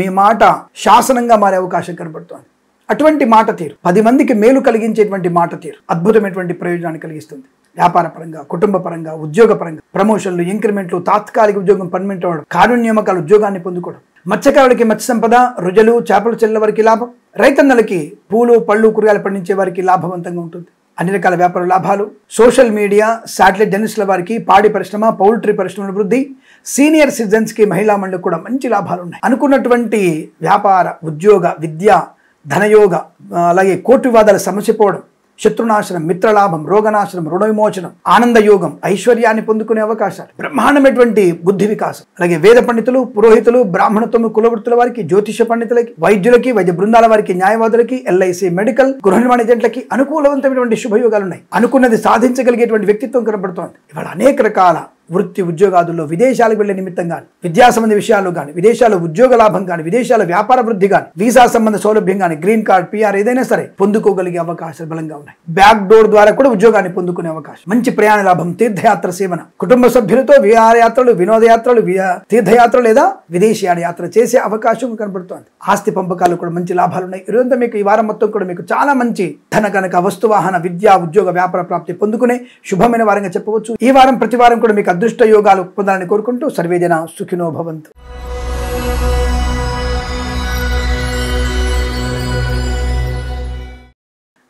మీ మాట శాసనంగా మారే అవకాశం కనబడుతోంది. అటువంటి మాట తీరు, 10 మందికి మేలు కలిగించేటువంటి మాట తీరు అద్భుతమైనటువంటి ప్రయోజనాన్ని కలిగిస్తుంది. వ్యాపార పరంగా, కుటుంబ పరంగా, ఉద్యోగ పరంగా, ప్రమోషన్లు, ఇంక్రిమెంట్లు, తాత్కాలిక ఉద్యోగం పర్మనెంట్ అవ్వడం, కానూని నియామకాలు, ఉద్యోగాన్ని పొందుకోవడం, మత్స్యకారులకి మత్స్య సంపద, రుజలు, చేపలు చెల్లెల వారికి లాభం, రైతన్నలకి పూలు, పళ్ళు, కూరగాయలు పండించే వారికి లాభవంతంగా ఉంటుంది. అన్ని రకాల వ్యాపార లాభాలు, సోషల్ మీడియా, శాటిలైట్ జర్నలిస్టుల వారికి, పాడి పరిశ్రమ, పౌల్ట్రీ పరిశ్రమల వృద్ధి, సీనియర్ సిటిజన్స్కి, మహిళా మండలికి కూడా మంచి లాభాలు ఉన్నాయి. అనుకున్నటువంటి వ్యాపార, ఉద్యోగ, విద్య, ధనయోగ, అలాగే కోర్టు వివాదాల సమస్య పోవడం, శత్రునాశనం, మిత్రలాభం, రోగనాశనం, రుణ విమోచనం, ఆనంద యోగం, ఐశ్వర్యాన్ని పొందుకునే అవకాశాలు, బ్రహ్మాండమైనటువంటి బుద్ధి వికాసం, అలాగే వేద పండితులు, పురోహితులు, బ్రాహ్మణత్వము, కులవృత్తుల వారికి, జ్యోతిష పండితులకి, వైద్యులకి, వైద్య బృందాల వారికి, న్యాయవాదులకి, ఎల్ఐసి, మెడికల్, గృహ నిర్మాణ ఏజెంట్లకి అనుకూలవంతమైనటువంటి శుభయోగాలు ఉన్నాయి. అనుకున్నది సాధించగలిగేటువంటి వ్యక్తిత్వం కనబడుతోంది. ఇవాళ అనేక రకాల వృత్తి ఉద్యోగాదుల్లో విదేశాలకు వెళ్లే నిమిత్తం కానీ, విద్యా సంబంధ విషయాల్లో కానీ, విదేశాల్లో ఉద్యోగ లాభం కానీ, విదేశాల వ్యాపార వృద్ధి కానీ, వీసా సంబంధ సౌలభ్యం కానీ, గ్రీన్ కార్డ్, పిఆర్ ఏదైనా సరే పొందుకోగలిగే అవకాశాలు బలంగా ఉన్నాయి. బ్యాక్ డోర్ ద్వారా కూడా ఉద్యోగాన్ని పొందుకునే అవకాశం, మంచి ప్రయాణ లాభం, తీర్థయాత్ర సేవన, కుటుంబ సభ్యులతో విహారయాత్రలు, వినోదయాత్రలు, తీర్థయాత్రలు లేదా విదేశీయాన యాత్ర చేసే అవకాశం కనబడుతోంది. ఆస్తి పంపకాలు కూడా మంచి లాభాలు ఉన్నాయి. ఇదంతా మీకు ఈ వారం మొత్తం కూడా మీకు చాలా మంచి ధన కనుక వస్తువాహన విద్యా ఉద్యోగ వ్యాపార ప్రాప్తి పొందుకునే శుభమైన వారంగా చెప్పవచ్చు. ఈ వారం ప్రతి వారం కూడా మీకు అదృష్ట యోగాలు పొందాలని కోరుకుంటూ సర్వేజన సుఖినో భవంతు.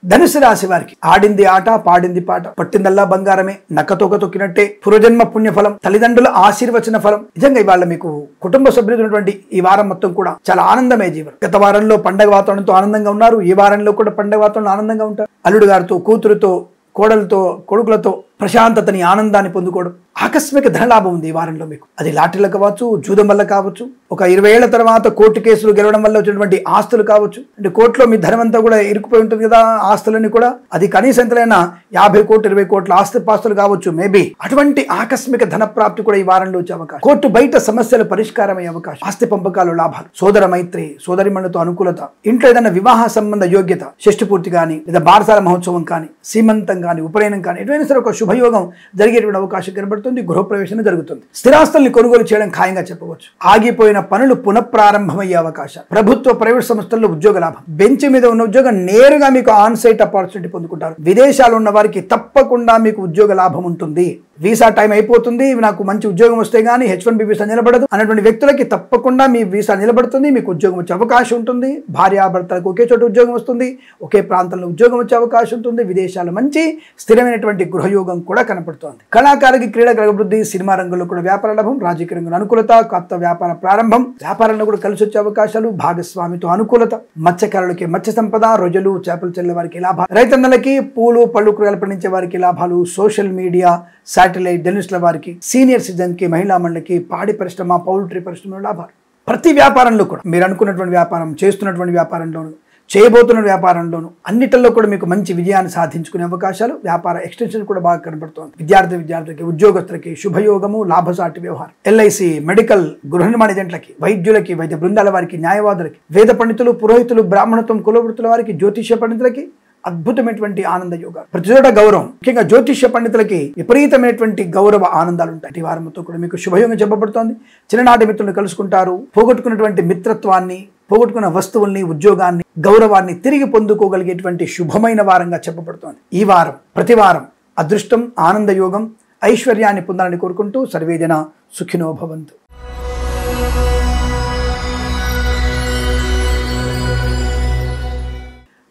ధనుసు రాశి వారికి ఆడింది ఆట, పాడింది పాట, పట్టిందల్లా బంగారమే, నక్కతోక తొక్కినట్టే, పూర్వజన్మ పుణ్యఫలం, తల్లిదండ్రుల ఆశీర్వచన ఫలం. నిజంగా ఇవాళ మీకు కుటుంబ సభ్యులు ఉన్నటువంటి ఈ వారం మొత్తం కూడా చాలా ఆనందమే జీవనం. గత వారంలో పండగ వాతావరణంతో ఆనందంగా ఉన్నారు, ఈ వారంలో కూడా పండగ వాతావరణంలో ఆనందంగా ఉంటారు. అల్లుడు గారితో, కూతురుతో, కోడలతో, కొడుకులతో ప్రశాంతతని, ఆనందాన్ని పొందుకోవడం. ఆకస్మిక ధనలాభం ఉంది ఈ వారంలో మీకు. అది లాటరీలు కావచ్చు, జూదం వల్ల కావచ్చు, ఒక 20 ఏళ్ల తర్వాత కోర్టు కేసులు గెలవడం వల్ల వచ్చినటువంటి ఆస్తులు కావచ్చు. అంటే కోర్టులో మీ ధనమంతా కూడా ఇరుక్కుపోయి ఉంటుంది కదా, ఆస్తులన్నీ కూడా. అది కనీసం ఎంతైనా 50 కోట్లు 20 కోట్ల పాస్తులు కావచ్చు మేబీ. అటువంటి ఆకస్మిక ధన ప్రాప్తి కూడా ఈ వారంలో వచ్చే అవకాశం. కోర్టు బయట సమస్యలు పరిష్కారం అయ్యే అవకాశం, ఆస్తి పంపకాలు లాభాలు, సోదర మైత్రి, సోదరిమణులతో అనుకూలత, ఇంట్లో ఏదైనా వివాహ సంబంధ యోగ్యత, షష్ఠి పూర్తి కానీ, లేదా బారసాల మహోత్సవం కానీ, సీమంతం కానీ, ఉపనయనం కానీ, ఎటువైనా సరే ఒక శుభయోగం జరిగేటువంటి అవకాశం కనబడుతుంది. గృహప్రవేశం జరుగుతుంది. స్థిరాస్తుల్ని కొనుగోలు చేయడం ఖాయంగా చెప్పవచ్చు. ఆగిపోయిన పనులు పునఃప్రారంభమయ్యే అవకాశం. ప్రభుత్వ ప్రైవేట్ సంస్థల్లో ఉద్యోగ లాభం. బెంచ్ మీద ఉన్న ఉద్యోగం నేరుగా మీకు ఆన్ సైట్ ఆపర్చునిటీ పొందుకుంటారు. విదేశాలు ఉన్న వారికి తప్పకుండా మీకు ఉద్యోగ లాభం ఉంటుంది. వీసా టైం అయిపోతుంది, నాకు మంచి ఉద్యోగం వస్తే గానీ H1B వీసా నిలబడదు అన్నటువంటి వ్యక్తులకి తప్పకుండా మీ వీసా నిలబడుతుంది, మీకు ఉద్యోగం వచ్చే అవకాశం ఉంటుంది. భార్యాభర్తలకు ఒకే చోట ఉద్యోగం వస్తుంది, ఒకే ప్రాంతంలో ఉద్యోగం వచ్చే అవకాశం ఉంటుంది. విదేశాలు మంచి స్థిరమైనటువంటి గృహయోగం కూడా కనపడుతోంది. కళాకారులకి క్రీడల అభివృద్ధి, సినిమా రంగంలో కూడా వ్యాపార లాభం, రాజకీయ రంగంలో అనుకూలత, కొత్త వ్యాపార ప్రారంభం, వ్యాపారంలో కూడా కలిసి వచ్చే అవకాశాలు, భాగస్వామితో అనుకూలత, మత్స్యకారులకి మత్స్య సంపద, రొయ్యలు, చేపలు చెల్లే వారికి లాభాలు, రైతన్నలకి పూలు పళ్ళు కూరగాయలు పండించే వారికి లాభాలు, సోషల్ మీడియా, శాటిలైట్ జర్నలిస్టుల వారికి, సీనియర్ సిటిజన్ కి, మహిళా మండలికి, పాడి పరిశ్రమ, పౌల్ట్రీ పరిశ్రమ లాభాలు. ప్రతి వ్యాపారంలో కూడా మీరు అనుకున్నటువంటి వ్యాపారం, చేస్తున్నటువంటి వ్యాపారంలోను, చేయబోతున్న వ్యాపారంలోను అన్నిటిలో కూడా మీకు మంచి విజయాన్ని సాధించుకునే అవకాశాలు, వ్యాపార ఎక్స్టెన్షన్ కూడా బాగా కనబడుతోంది. విద్యార్థులకి, ఉద్యోగస్తులకి శుభయోగము, లాభసాటి వ్యవహారం. LIC, మెడికల్, గృహ నిర్మాణ ఏజెంట్లకి, వైద్యులకి, వైద్య బృందాల వారికి, న్యాయవాదులకి, వేద పండితులు, పురోహితులు, బ్రాహ్మణత్వం, కులవృత్తుల వారికి, జ్యోతిష్య పండితులకి అద్భుతమైనటువంటి ఆనంద యోగాలు. ప్రతి చోట గౌరవం, ముఖ్యంగా జ్యోతిష్య పండితులకి విపరీతమైనటువంటి గౌరవ ఆనందాలు ఉంటాయి. ఈ వారంతో కూడా మీకు శుభయోగం చెప్పబడుతోంది. చిన్ననాటి మిత్రులను కలుసుకుంటారు. పోగొట్టుకున్నటువంటి మిత్రత్వాన్ని, పోగొట్టుకున్న వస్తువుల్ని, ఉద్యోగాన్ని, గౌరవాన్ని తిరిగి పొందుకోగలిగేటువంటి శుభమైన వారంగా చెప్పబడుతోంది. ఈ వారం ప్రతి వారం అదృష్టం, ఆనంద యోగం, ఐశ్వర్యాన్ని పొందాలని కోరుకుంటూ సర్వేజన సుఖినో భవంతు.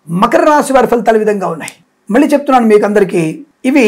మకర రాశి వారి ఫలితాలు ఈ విధంగా ఉన్నాయి. మళ్ళీ చెప్తున్నాను మీకు అందరికీ, ఇవి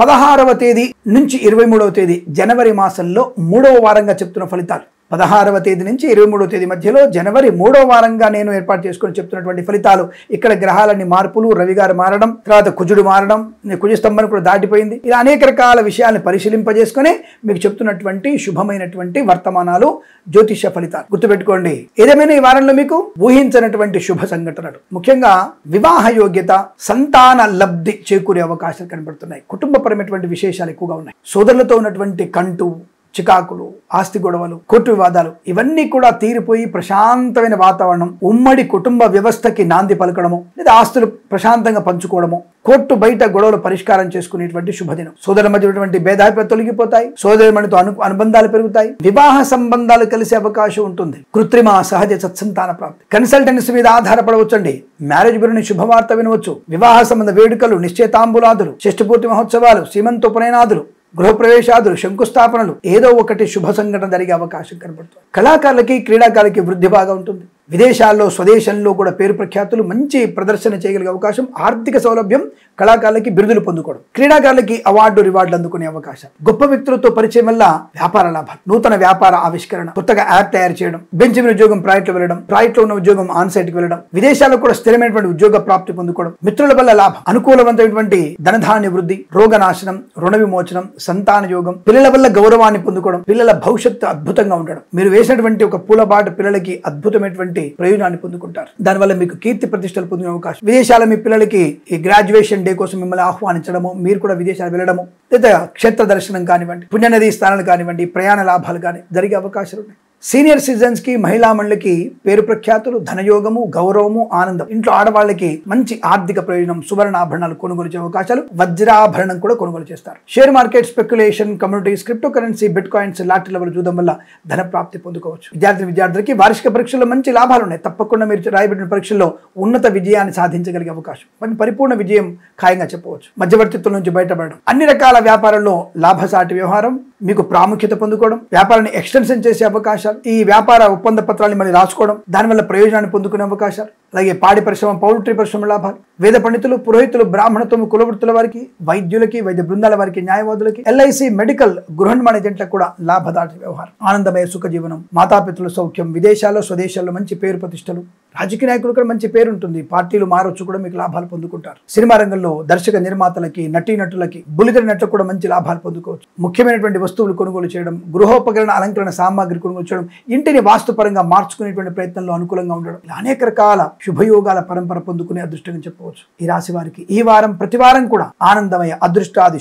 16వ తేదీ నుంచి 23వ తేదీ జనవరి మాసంలో 3వ వారంగా చెప్తున్న ఫలితాలు. 16వ తేదీ నుంచి 23వ తేదీ మధ్యలో జనవరి 3వ వారంగా నేను ఏర్పాటు చేసుకొని చెప్తున్నటువంటి ఫలితాలు. ఇక్కడ గ్రహాలన్నీ మార్పులు, రవి గారు మారడం, తర్వాత కుజుడు మారడం, కుజ స్తంభం కూడా దాటిపోయింది. ఇలా అనేక రకాల విషయాలను పరిశీలింపజేసుకుని మీకు చెప్తున్నటువంటి శుభమైనటువంటి వర్తమానాలు, జ్యోతిష ఫలితాలు. గుర్తుపెట్టుకోండి, ఏదేమైనా ఈ వారంలో మీకు ఊహించినటువంటి శుభ సంఘటనలు, ముఖ్యంగా వివాహ యోగ్యత, సంతాన లబ్ధి చేకూరే అవకాశాలు కనబడుతున్నాయి. కుటుంబపరమైనటువంటి విశేషాలు ఎక్కువగా ఉన్నాయి. సోదరులతో ఉన్నటువంటి కంటు, చికాకులు, ఆస్తి గొడవలు, కోర్టు వివాదాలు ఇవన్నీ కూడా తీరిపోయి ప్రశాంతమైన వాతావరణం, ఉమ్మడి కుటుంబ వ్యవస్థకి నాంది పలకడము, లేదా ఆస్తులు ప్రశాంతంగా పంచుకోవడము, కోర్టు బయట గొడవలు పరిష్కారం చేసుకునేటువంటి శుభదినం. సోదరుల మధ్య ఉన్నటువంటి భేదాభిప్రాయాలు తొలగిపోతాయి. సోదరులతో అనుబంధాలు పెరుగుతాయి. వివాహ సంబంధాలు కలిసే అవకాశం ఉంటుంది. కృత్రిమ సహజ సత్సంతాన ప్రాప్తి. కన్సల్టెన్సీ మీద ఆధారపడవచ్చండి. మ్యారేజ్ బ్యూరోని శుభవార్త వినవచ్చు. వివాహ సంబంధ వేడుకలు, నిశ్చయితాంబులాదులు, షష్ఠపూర్తి మహోత్సవాలు, సీమంతోపనయనాదులు, గృహప్రవేశాదులు, శంకుస్థాపనలు, ఏదో ఒకటి శుభ సంఘటన జరిగే అవకాశం కనబడుతుంది. కళాకారులకి, క్రీడాకారులకి వృద్ధి బాగా ఉంటుంది. విదేశాల్లో, స్వదేశంలో కూడా పేరు ప్రఖ్యాతులు, మంచి ప్రదర్శన చేయగలిగే అవకాశం, ఆర్థిక సౌలభ్యం, కళాకారులకి బిరుదులు పొందుకోవడం, క్రీడాకారులకి అవార్డు రివార్డులు అందుకునే అవకాశం, గొప్ప వ్యక్తులతో పరిచయం వల్ల వ్యాపార లాభాలు, నూతన వ్యాపార ఆవిష్కరణ, కొత్తగా యాప్ తయారు చేయడం, బెంచ్ మీద ఉద్యోగం ప్రాజెక్టులో వెళ్ళడం, ప్రాజెక్టులో ఉన్న ఉద్యోగం ఆన్ సైట్కి వెళ్ళడం, విదేశాల్లో కూడా స్థిరమైనటువంటి ఉద్యోగ ప్రాప్తి పొందుకోవడం, మిత్రుల వల్ల లాభం, అనుకూలవంతమైనటువంటి ధనధాన్య వృద్ధి, రోగనాశనం, రుణ విమోచనం, సంతాన యోగం, పిల్లల వల్ల గౌరవాన్ని పొందుకోవడం, పిల్లల భవిష్యత్తు అద్భుతంగా ఉండడం, మీరు వేసినటువంటి ఒక పూలబాట పిల్లలకి అద్భుతమైనటువంటి ప్రయోజనాన్ని పొందుకుంటారు. దానివల్ల మీకు కీర్తి ప్రతిష్టలు పొందే అవకాశం. విదేశాల మీ పిల్లలకి ఈ గ్రాడ్యుయేషన్ డే కోసం మిమ్మల్ని ఆహ్వానించడము, మీరు కూడా విదేశాలు వెళ్ళడము, లేదా క్షేత్ర దర్శనం కానివ్వండి, పుణ్యనదీ స్థానాలు కానివ్వండి, ప్రయాణ లాభాలు కానీ జరిగే అవకాశాలు ఉన్నాయి. సీనియర్ సిటిజన్స్ కి, మహిళా మండలికి పేరు ప్రఖ్యాతులు, ధనయోగము, గౌరవము, ఆనందం. ఇంట్లో ఆడవాళ్ళకి మంచి ఆర్థిక ప్రయోజనం, సువర్ణాభరణాలు కొనుగోలు చేసే అవకాశాలు, వజ్రాభరణం కూడా కొనుగోలు చేస్తారు. Share market, speculation, communities, crypto currency, bitcoins, lottery level చూడడం వల్ల ధన ప్రాప్తి పొందుకోవచ్చు. విద్యార్థులకి వార్షిక పరీక్షల్లో మంచి లాభాలు ఉన్నాయి. తప్పకుండా మీరు రాయబడిన పరీక్షల్లో ఉన్నత విజయాన్ని సాధించగలిగే అవకాశం, పరిపూర్ణ విజయం ఖాయంగా చెప్పవచ్చు. మధ్యవర్తిత్వం నుంచి బయటపడడం, అన్ని రకాల వ్యాపారాల్లో లాభసాటి వ్యవహారం, మీకు ప్రాముఖ్యత పొందుకోవడం, వ్యాపారాన్ని ఎక్స్టెన్షన్ చేసే అవకాశాలు, ఈ వ్యాపార ఒప్పంద పత్రాన్ని మళ్ళీ రాసుకోవడం, దానివల్ల ప్రయోజనాన్ని పొందుకునే అవకాశాలు, అలాగే పాడి పరిశ్రమ, పౌల్ట్రీ పరిశ్రమ లాభాలు, వేద పండితులు, పురోహితులు, బ్రాహ్మణత్వము, కులవృత్తుల వారికి, వైద్యులకి, వైద్య బృందాల వారికి, న్యాయవాదులకి, ఎల్ఐసి, మెడికల్, గృహ నిర్మాణ ఏజెంట్లకు కూడా లాభదాటి వ్యవహారం, ఆనందమయ సుఖ జీవనం, మాతాపితృల సౌఖ్యం, విదేశాల్లో స్వదేశాల్లో మంచి పేరు ప్రతిష్టలు, రాజకీయ నాయకులు కూడా మంచి పేరు ఉంటుంది, పార్టీలు మారొచ్చు కూడా మీకు లాభాలు పొందుకుంటారు. సినిమా రంగంలో దర్శక నిర్మాతలకి, నటీనటులకి, బుల్లితెర నటులకు కూడా మంచి లాభాలు పొందుకోవచ్చు. ముఖ్యమైనటువంటి వస్తువులు కొనుగోలు చేయడం, గృహోపకరణ అలంకరణ సామాగ్రి కొనుగోలు చేయడం, ఇంటిని వాస్తుపరంగా మార్చుకునేటువంటి ప్రయత్నంలో అనుకూలంగా ఉండడం, ఇలా అనేక రకాల శుభయోగాల పరంపర పొందుకునే అదృష్టంగా చెప్పవచ్చు. ఈ రాశి వారికి ఈ వారం ప్రతి వారం కూడా ఆనందమయ అదృష్టాది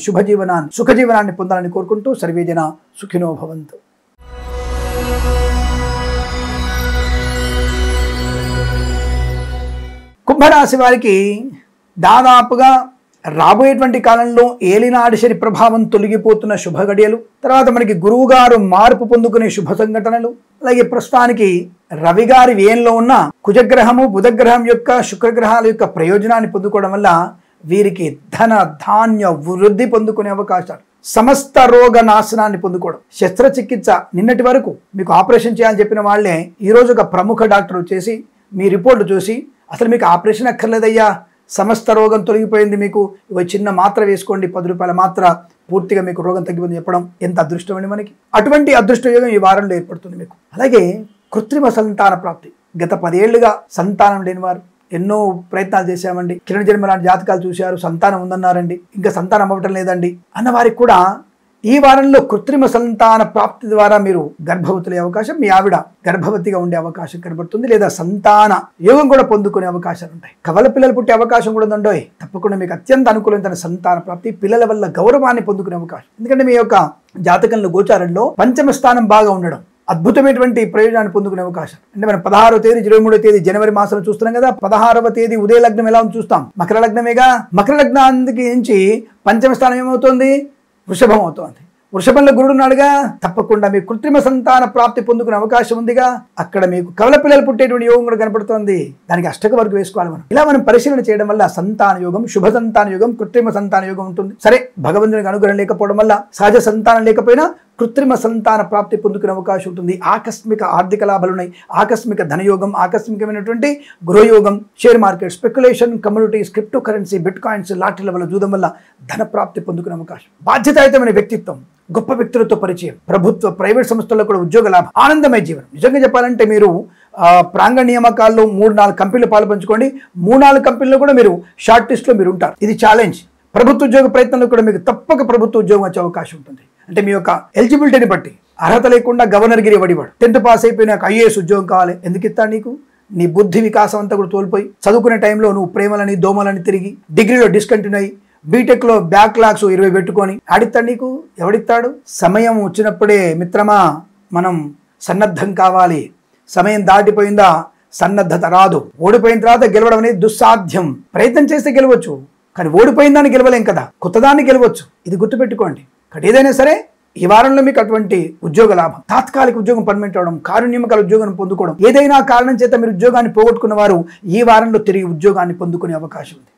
సుఖజీవనాన్ని పొందాలని కోరుకుంటూ సర్వేజన సుఖినో భవంతు. కుంభరాశి వారికి దాదాపుగా రాబోయేటువంటి కాలంలో ఏలినాడి శని ప్రభావం తొలగిపోతున్న శుభ గడియలు, తర్వాత మనకి గురువు గారు మార్పు పొందుకునే శుభ సంఘటనలు, అలాగే ప్రస్తుతానికి రవి గారి వ్యయంలో ఉన్న కుజగ్రహము, బుధగ్రహం యొక్క, శుక్రగ్రహాల యొక్క ప్రయోజనాన్ని పొందుకోవడం వల్ల వీరికి ధన ధాన్య వృద్ధి పొందుకునే అవకాశాలు, సమస్త రోగ నాశనాన్ని పొందుకోవడం, శస్త్రచికిత్స. నిన్నటి వరకు మీకు ఆపరేషన్ చేయాలని చెప్పిన వాళ్ళే ఈరోజు ఒక ప్రముఖ డాక్టర్ వచ్చేసి మీ రిపోర్టు చూసి అసలు మీకు ఆపరేషన్ అక్కర్లేదయ్యా, సమస్త రోగం తొలగిపోయింది, మీకు ఇవి చిన్న మాత్ర వేసుకోండి, 10 రూపాయల మాత్ర, పూర్తిగా మీకు రోగం తగ్గిపోయింది చెప్పడం ఎంత అదృష్టం అండి మనకి. అటువంటి అదృష్టయోగం ఈ వారంలో ఏర్పడుతుంది మీకు. అలాగే కృత్రిమ సంతాన ప్రాప్తి. గత 10 ఏళ్లుగా సంతానం లేనివారు ఎన్నో ప్రయత్నాలు చేశామండి, కిరణ జన్మ లాంటి జాతకాలు చూశారు, సంతానం ఉందన్నారండి, ఇంకా సంతానం అవ్వటం లేదండి అన్న వారికి కూడా ఈ వారంలో కృత్రిమ సంతాన ప్రాప్తి ద్వారా మీరు గర్భవతులే అవకాశం, మీ ఆవిడ గర్భవతిగా ఉండే అవకాశం కనబడుతుంది, లేదా సంతాన యోగం కూడా పొందుకునే అవకాశాలు ఉంటాయి. కవల పిల్లలు పుట్టే అవకాశం కూడా ఉందండోయ్. తప్పకుండా మీకు అత్యంత అనుకూలమైన సంతాన ప్రాప్తి, పిల్లల వల్ల గౌరవాన్ని పొందుకునే అవకాశం. ఎందుకంటే మీ యొక్క జాతకంలో గోచారంలో పంచమ స్థానం బాగా ఉండడం అద్భుతమైనటువంటి ప్రయోజనాన్ని పొందుకునే అవకాశం. అంటే మనం 16వ తేదీ 23వ తేదీ జనవరి మాసంలో చూస్తున్నాం కదా, 16వ తేదీ ఉదయ లగ్నం ఎలా ఉంది చూస్తాం, మకర లగ్నమేగా. మకర లగ్నానికి నుంచి పంచమ స్థానం ఏమవుతుంది, వృషభం అవుతోంది. వృషభంలో గురుడు ఉన్నాడుగా, తప్పకుండా మీకు కృత్రిమ సంతాన ప్రాప్తి పొందుకునే అవకాశం ఉందిగా. అక్కడ మీకు కవల పిల్లలు పుట్టేటువంటి యోగం కూడా కనపడుతోంది. దానికి అష్టక వరకు వేసుకోవాలి మనం. ఇలా మనం పరిశీలన చేయడం వల్ల సంతాన యోగం, శుభ సంతాన యోగం, కృత్రిమ సంతాన యోగం ఉంటుంది. సరే, భగవంతునికి అనుగ్రహం లేకపోవడం వల్ల, సహజ సంతానం లేకపోయినా కృత్రిమ సంతాన ప్రాప్తి పొందుకునే అవకాశం ఉంటుంది. ఆకస్మిక ఆర్థిక లాభాలు ఉన్నాయి, ఆకస్మిక ధనయోగం, ఆకస్మికమైనటువంటి గృహయోగం, share market, speculation, communities, crypto currency, bitcoins, lottery level చూడడం వల్ల ధన ప్రాప్తి పొందుకునే అవకాశం. బాధ్యతాయుతమైన వ్యక్తిత్వం, గొప్ప వ్యక్తులతో పరిచయం, ప్రభుత్వ ప్రైవేట్ సంస్థల్లో కూడా ఉద్యోగ లాభం, ఆనందమయ జీవనం. నిజంగా చెప్పాలంటే మీరు ప్రాంగణ నియామకాల్లో 3-4 కంపెనీలు పాలు పంచుకోండి, 3-4 కంపెనీలు కూడా మీరు షార్ట్ లిస్ట్లో మీరు ఉంటారు. ఇది ఛాలెంజ్. ప్రభుత్వ ఉద్యోగ ప్రయత్నంలో కూడా మీకు తప్పక ప్రభుత్వ ఉద్యోగం వచ్చే అవకాశం ఉంటుంది. అంటే మీ యొక్క ఎలిజిబిలిటీని బట్టి, అర్హత లేకుండా గవర్నర్ గిరి వడివాడు 10th పాస్ అయిపోయిన ఐఏఎస్ ఉద్యోగం కావాలి, ఎందుకు ఇస్తా నీకు? నీ బుద్ధి వికాసం అంతా కూడా తోల్పోయి, చదువుకునే టైంలో నువ్వు ప్రేమలని దోమలని తిరిగి, డిగ్రీలో డిస్కంటిన్యూ అయ్యి, బీటెక్లో బ్యాక్లాగ్స్ 20 పెట్టుకొని ఆడిస్తాడు నీకు? ఎవడిస్తాడు? సమయం వచ్చినప్పుడే మిత్రమా మనం సన్నద్ధం కావాలి. సమయం దాటిపోయిందా సన్నద్ధత రాదు. ఓడిపోయిన తర్వాత గెలవడం అనేది దుస్సాధ్యం. ప్రయత్నం చేస్తే గెలవచ్చు, కానీ ఓడిపోయిన దాన్ని గెలవలేం కదా, కొత్తదాన్ని గెలవచ్చు. ఇది గుర్తుపెట్టుకోండి. కానీ ఏదైనా సరే ఈ వారంలో మీకు అటువంటి ఉద్యోగ లాభం, తాత్కాలిక ఉద్యోగం పర్మనెంట్ అవడం, కారుణ్యమకాల ఉద్యోగాన్ని పొందుకోవడం, ఏదైనా కారణం చేత మీరు ఉద్యోగాన్ని పోగొట్టుకున్న వారు ఈ వారంలో తిరిగి ఉద్యోగాన్ని పొందుకునే అవకాశం ఉంది.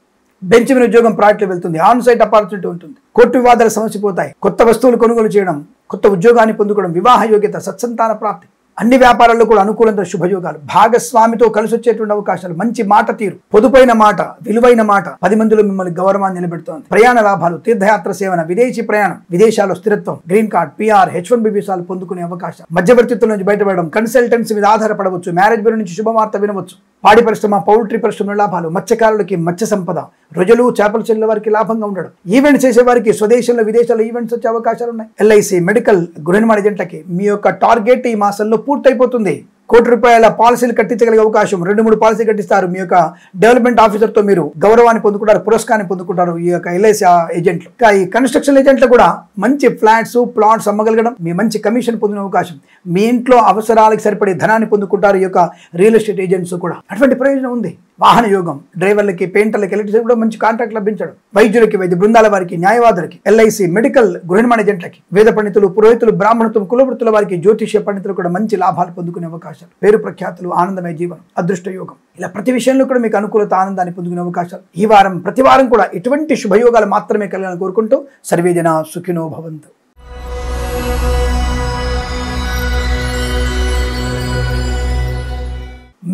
బెంచ్ మీద ఉద్యోగం ప్రాజెక్టులో వెళ్తుంది, ఆన్ సైట్ ఆపర్చునిటీ ఉంటుంది, కోర్టు వివాదాల సమస్య పోతాయి, కొత్త వస్తువులు కొనుగోలు చేయడం, కొత్త ఉద్యోగాన్ని పొందుకోవడం, వివాహ యోగ్యత, సత్సంతాన ప్రాప్తి, అన్ని వ్యాపారాల్లో కూడా అనుకూలంగా శుభయోగాలు, భాగస్వామితో కలిసి వచ్చేటువంటి అవకాశాలు, మంచి మాట తీరు, పొదుపైన మాట, విలువైన మాట, 10 మందిలో మిమ్మల్ని గౌరవాన్ని నిలబెడుతోంది. ప్రయాణ లాభాలు, తీర్థయాత్ర సేవన, విదేశీ ప్రయాణం, విదేశాల్లో స్థిరత్వం, గ్రీన్ కార్డ్, PR, H1B వీసాలు పొందుకునే అవకాశం, మధ్యవర్తిత్వం నుంచి బయటపడడం, కన్సల్టెన్సీ మీద ఆధారపడవచ్చు, మ్యారేజ్ బ్యూరో నుంచి శుభవార్త వినవచ్చు, పాడి పరిశ్రమ, పౌల్ట్రీ పరిశ్రమ లాభాలు, మత్స్యకారులకి మత్స్య సంపద, రొజలు, చేపలు చెల్లెల వారికి లాభంగా ఉండడం, ఈవెంట్స్ చేసే వారికి స్వదేశంలో విదేశాల్లో ఈవెంట్స్ వచ్చే అవకాశాలు ఉన్నాయి. LIC, మెడికల్, గృహ నిర్మాణ ఏజెంట్లకి మీ యొక్క టార్గెట్ ఈ మాసంలో పూర్తయిపోతుంది. ₹1,00,00,000 పాలసీలు కట్టించగలిగే అవకాశం, 2-3 పాలసీ కట్టిస్తారు. మీ యొక్క డెవలప్మెంట్ ఆఫీసర్తో మీరు గౌరవాన్ని పొందుకుంటారు, పురస్కారాన్ని పొందుకుంటారు ఈ యొక్క ఎల్ఐసి ఏజెంట్లు. ఇంకా ఈ కన్స్ట్రక్షన్ ఏజెంట్లు కూడా మంచి ఫ్లాట్స్, ప్లాట్స్ అమ్మగలగడం, మీ మంచి కమిషన్ పొందిన అవకాశం, మీ ఇంట్లో అవసరాలకు సరిపడే ధనాన్ని పొందుకుంటారు ఈ యొక్క రియల్ ఎస్టేట్ ఏజెంట్స్ కూడా. అటువంటి ప్రయోజనం ఉంది. వాహన యోగం, డ్రైవర్లకి, పెయింటర్లకి, ఎలక్ట్రిసిటీ కూడా మంచి కాంట్రాక్ట్ లభించడం, వైద్యులకి, వైద్య బృందాల వారికి, న్యాయవాదులకి, ఎల్ఐసి, మెడికల్, గృహ నిర్మాణ ఏజెంట్లకి, వేద పండితులు, పురోహితులు, బ్రాహ్మణత్వం, కులవృత్తుల వారికి, జ్యోతిష్య పండితులు కూడా మంచి లాభాలు పొందుకునే అవకాశాలు, పేరు ప్రఖ్యాతులు, ఆనందమయ జీవనం, అదృష్ట యోగం, ఇలా ప్రతి విషయంలో కూడా మీకు అనుకూలత, ఆనందాన్ని పొందుకునే అవకాశాలు. ఈ వారం ప్రతి వారం కూడా ఇటువంటి శుభయోగాలు మాత్రమే కలగాలని కోరుకుంటూ సర్వే జనా సుఖినో భవంతు.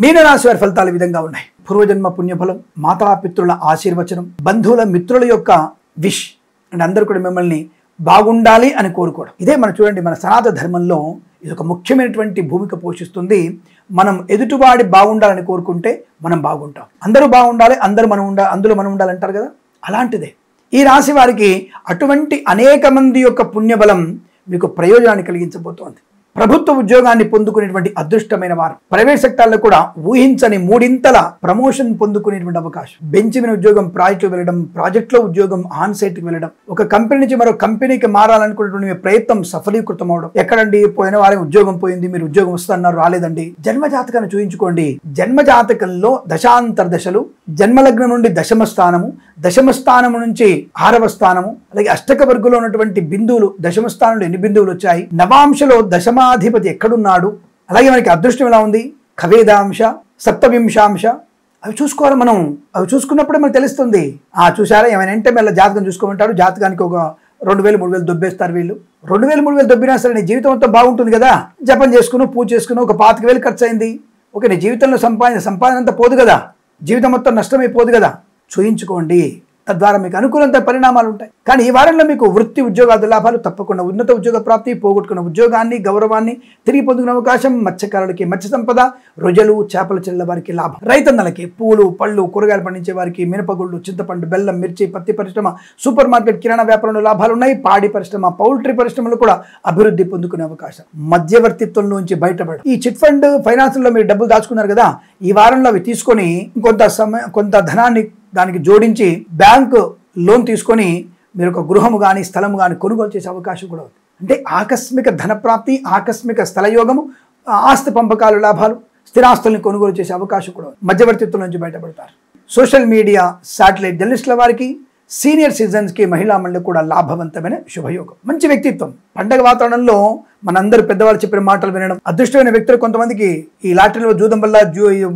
మీనరాశి వారి ఫలితాలు ఈ విధంగా ఉన్నాయి. పూర్వజన్మ పుణ్యఫలం, మాతాపితృల ఆశీర్వచనం, బంధువుల, మిత్రుల యొక్క విష్ అండ్ అందరూ కూడా మిమ్మల్ని బాగుండాలి అని కోరుకోవడం. ఇదే మనం చూడండి, మన సనాతన ధర్మంలో ఇది ఒక ముఖ్యమైనటువంటి భూమిక పోషిస్తుంది. మనం ఎదుటివాడి బాగుండాలని కోరుకుంటే మనం బాగుంటాం. అందరూ బాగుండాలి, అందులో మనం ఉండాలి అంటారు కదా, అలాంటిదే ఈ రాశి వారికి. అటువంటి అనేక మంది యొక్క పుణ్యబలం మీకు ప్రయోజనాన్ని కలిగించబోతోంది. ప్రభుత్వ ఉద్యోగాన్ని పొందుకునేటువంటి అదృష్టమైన వారం. ప్రైవేట్ సెక్టార్లో కూడా ఊహించని 3 ప్రమోషన్ పొందుకునేటువంటి అవకాశం. బెంచ్ మీద ఉద్యోగం ప్రాజెక్టులో వెళ్ళడం, ప్రాజెక్టులో ఉద్యోగం ఆన్ సైట్కి వెళ్ళడం, ఒక కంపెనీ నుంచి మరో కంపెనీకి మారాలనుకునేటువంటి ప్రయత్నం సఫలీకృతం అవడం. ఎక్కడండి పోయిన వారం ఉద్యోగం పోయింది, మీరు ఉద్యోగం వస్తున్నారు, రాలేదండి. జన్మజాతకాన్ని చూయించుకోండి. జన్మజాతకంలో దశాంతర దశలు, జన్మలగ్నం నుండి దశమ స్థానము, దశమ స్థానము నుంచి 6వ స్థానము, అలాగే అష్టక వర్గంలో ఉన్నటువంటి బిందువులు, దశమ స్థానంలో ఎన్ని బిందువులు వచ్చాయి, నవాంశలో దశమాధిపతి ఎక్కడున్నాడు, అలాగే మనకి అదృష్టం ఎలా ఉంది, ఖవేదాంశ, సప్తవింశాంశ, అవి చూసుకోవాలి మనం. అవి చూసుకున్నప్పుడే మనకు తెలుస్తుంది. చూసారా, ఏమైనా అంటే మళ్ళీ జాతకం చూసుకోమంటారు. జాతకానికి ఒక 2,000-3,000 దొబ్బేస్తారు వీళ్ళు. 2,000-3,000 దొబ్బినా సరే నీ జీవితం అంతా బాగుంటుంది కదా. జపం చేసుకుని, పూజ చేసుకుని ఒక 25,000 ఖర్చు అయింది. ఓకే, నీ జీవితంలో సంపాదన అంతా పోదు కదా, జీవితం మొత్తం నష్టమైపోదు కదా. చూయించుకోండి, తద్వారా మీకు అనుకూలంత పరిణామాలు ఉంటాయి. కానీ ఈ వారంలో మీకు వృత్తి, ఉద్యోగాది లాభాలు తప్పకుండా, ఉన్నత ఉద్యోగ ప్రాప్తి, పోగొట్టుకున్న ఉద్యోగాన్ని, గౌరవాన్ని తిరిగి పొందుకునే అవకాశం. మత్స్యకారులకి మత్స్య సంపద, రొయ్యలు, చేపల చెల్లెల వారికి లాభం. రైతన్నలకి పూలు, పళ్ళు, కూరగాయలు పండించే వారికి మినపగుళ్ళు, చింతపండు, బెల్లం, మిర్చి, పత్తి పరిశ్రమ, సూపర్ మార్కెట్, కిరాణా వ్యాపారంలో లాభాలు ఉన్నాయి. పాడి పరిశ్రమ, పౌల్ట్రీ పరిశ్రమలు కూడా అభివృద్ధి పొందుకునే అవకాశం. మధ్యవర్తిత్వం నుంచి బయటపడడం. ఈ చిట్ ఫండ్ ఫైనాన్స్లో మీరు డబ్బులు దాచుకున్నారు కదా, ఈ వారంలో అవి తీసుకొని కొంత ధనాన్ని దానికి జోడించి బ్యాంకు లోన్ తీసుకొని మీరు ఒక గృహము కానీ, స్థలము కానీ కొనుగోలు చేసే అవకాశం కూడా ఉంది. అంటే ఆకస్మిక ధనప్రాప్తి, ఆకస్మిక స్థలయోగము, ఆస్తి పంపకాలు, లాభాలు, స్థిరాస్తుల్ని కొనుగోలు చేసే అవకాశం కూడా ఉంది. మధ్యవర్తిత్వం నుంచి బయటపడతారు. సోషల్ మీడియా, శాటిలైట్ జర్నలిస్టుల వారికి, సీనియర్ సిటిజన్స్కి, మహిళా మండలికి కూడా లాభవంతమైన శుభయోగం. మంచి వ్యక్తిత్వం. పండగ వాతావరణంలో మనందరూ పెద్దవాళ్ళు చెప్పిన మాటలు వినడం. అదృష్టమైన వ్యక్తులు కొంతమందికి ఈ లాటరీలో జూదం వల్ల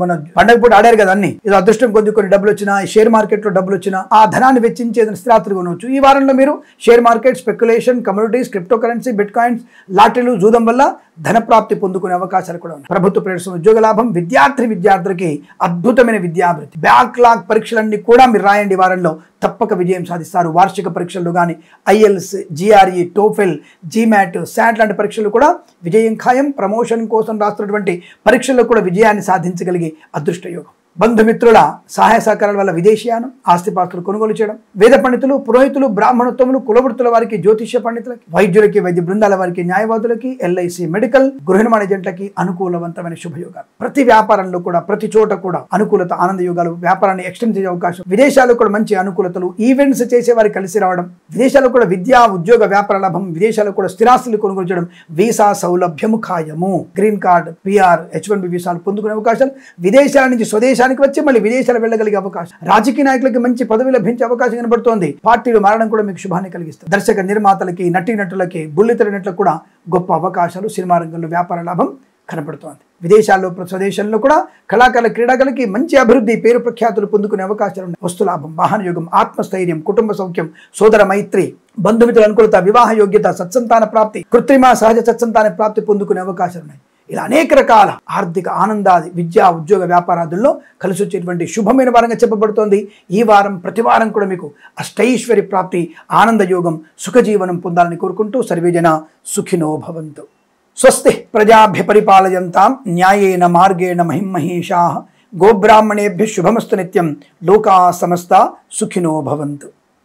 మన పండగ పూట ఆడారు కదా అన్ని, ఏదో అదృష్టం కొన్ని డబ్బులు వచ్చినా, షేర్ మార్కెట్లో డబ్బులు వచ్చినా ఆ ధనాన్ని వెచ్చించి ఏదైనా స్థిరాస్తులు కొనవచ్చు. ఈ వారంలో మీరు share market, speculation, commodities, crypto currency, bitcoins, లాటరీలు, జూదం వల్ల ధనప్రాప్తి పొందుకునే అవకాశాలు కూడా ఉన్నాయి. ప్రభుత్వ ప్రవేశం, ఉద్యోగ లాభం, విద్యార్థులకి అద్భుతమైన విద్యాభివృద్ధి. బ్యాక్లాగ్ పరీక్షలన్నీ కూడా మీరు రాయండి. వారంలో తప్పక విజయం సాధిస్తారు. వార్షిక పరీక్షల్లో కానీ IELTS, GRE, TOEFL, GMAT, SAT లాంటి పరీక్షలు కూడా విజయం ఖాయం. ప్రమోషన్ కోసం రాస్తున్నటువంటి పరీక్షల్లో కూడా విజయాన్ని సాధించగలిగే అదృష్ట యోగం. బంధుమిత్రుల సహాయ సహకారాల వల్ల విదేశీయానం, ఆస్తిపాస్తులు కొనుగోలు చేయడం. వేద పండితులు, పురోహితులు, బ్రాహ్మణోత్తములు, కులవృత్తుల వారికి, జ్యోతిష్య పండితులకి, వైద్యులకి, వైద్య బృందాల వారికి, న్యాయవాదులకి, ఎల్ఐసి, మెడికల్, గృహ నిర్మాణ ఏజెంట్లకి అనుకూలవంతమైన శుభయోగాలు. ప్రతి వ్యాపారంలో కూడా, ప్రతి చోట కూడా అనుకూలత, ఆనంద యోగాలు. వ్యాపారాన్ని ఎక్స్టెండ్ చేసే అవకాశం. విదేశాల్లో కూడా మంచి అనుకూలతలు. ఈవెంట్స్ చేసే వారికి కలిసి రావడం. విదేశాల్లో కూడా విద్యా, ఉద్యోగ, వ్యాపార లాభం. విదేశాల్లో కూడా స్థిరాస్తులు కొనుగోలు చేయడం. వీసా సౌలభ్యము ఖాయము. గ్రీన్ కార్డ్, PR, H1B వీసాలు పొందుకునే అవకాశాలు. విదేశాల నుంచి స్వదేశానికి వచ్చి మళ్ళీ విదేశాలు వెళ్ళగలిగే అవకాశం. రాజకీయ నాయకులకి మంచి పదవి లభించే అవకాశం కనబడుతోంది. పార్టీలు మారడం కూడా మీకు శుభాన్ని కలిగిస్తుంది. దర్శక నిర్మాతలకి, నటీనటులకి, బుల్లితెర నటులకు కూడా గొప్ప అవకాశాలు. సినిమా రంగంలో వ్యాపార లాభం కనబడుతోంది. విదేశాల్లో, స్వదేశాల్లో కూడా కళాకారుల, క్రీడాకారులకి మంచి అభివృద్ధి, పేరు ప్రఖ్యాతులు పొందుకునే అవకాశాలు ఉన్నాయి. వస్తులాభం, వాహన యోగం, ఆత్మస్థైర్యం, కుటుంబ సౌఖ్యం, సోదర మైత్రి, బంధుమిత్రుల అనుకూలత, వివాహ యోగ్యత, సత్సంతాన ప్రాప్తి, కృత్రిమ సహజ సత్సంతాన ప్రాప్తి పొందుకునే అవకాశాలు ఉన్నాయి. ఇలా అనేక రకాల ఆర్థిక, ఆనందాది, విద్యా, ఉద్యోగ, వ్యాపారాదుల్లో కలిసి వచ్చేటువంటి శుభమైన వారంగా చెప్పబడుతోంది. ఈ వారం ప్రతి వారం కూడా మీకు అష్టైశ్వర్య ప్రాప్తి, ఆనంద యోగం, సుఖజీవనం పొందాలని కోరుకుంటూ సర్వేజన సుఖినో భవంతు. స్వస్తి ప్రజాభ్య పరిపాలయంతాం న్యాయేన మార్గేణ మహిమహేషాః. గోబ్రాహ్మణేభ్యః శుభమస్తు నిత్యం. లోకా సమస్తా సుఖినో భవంతు.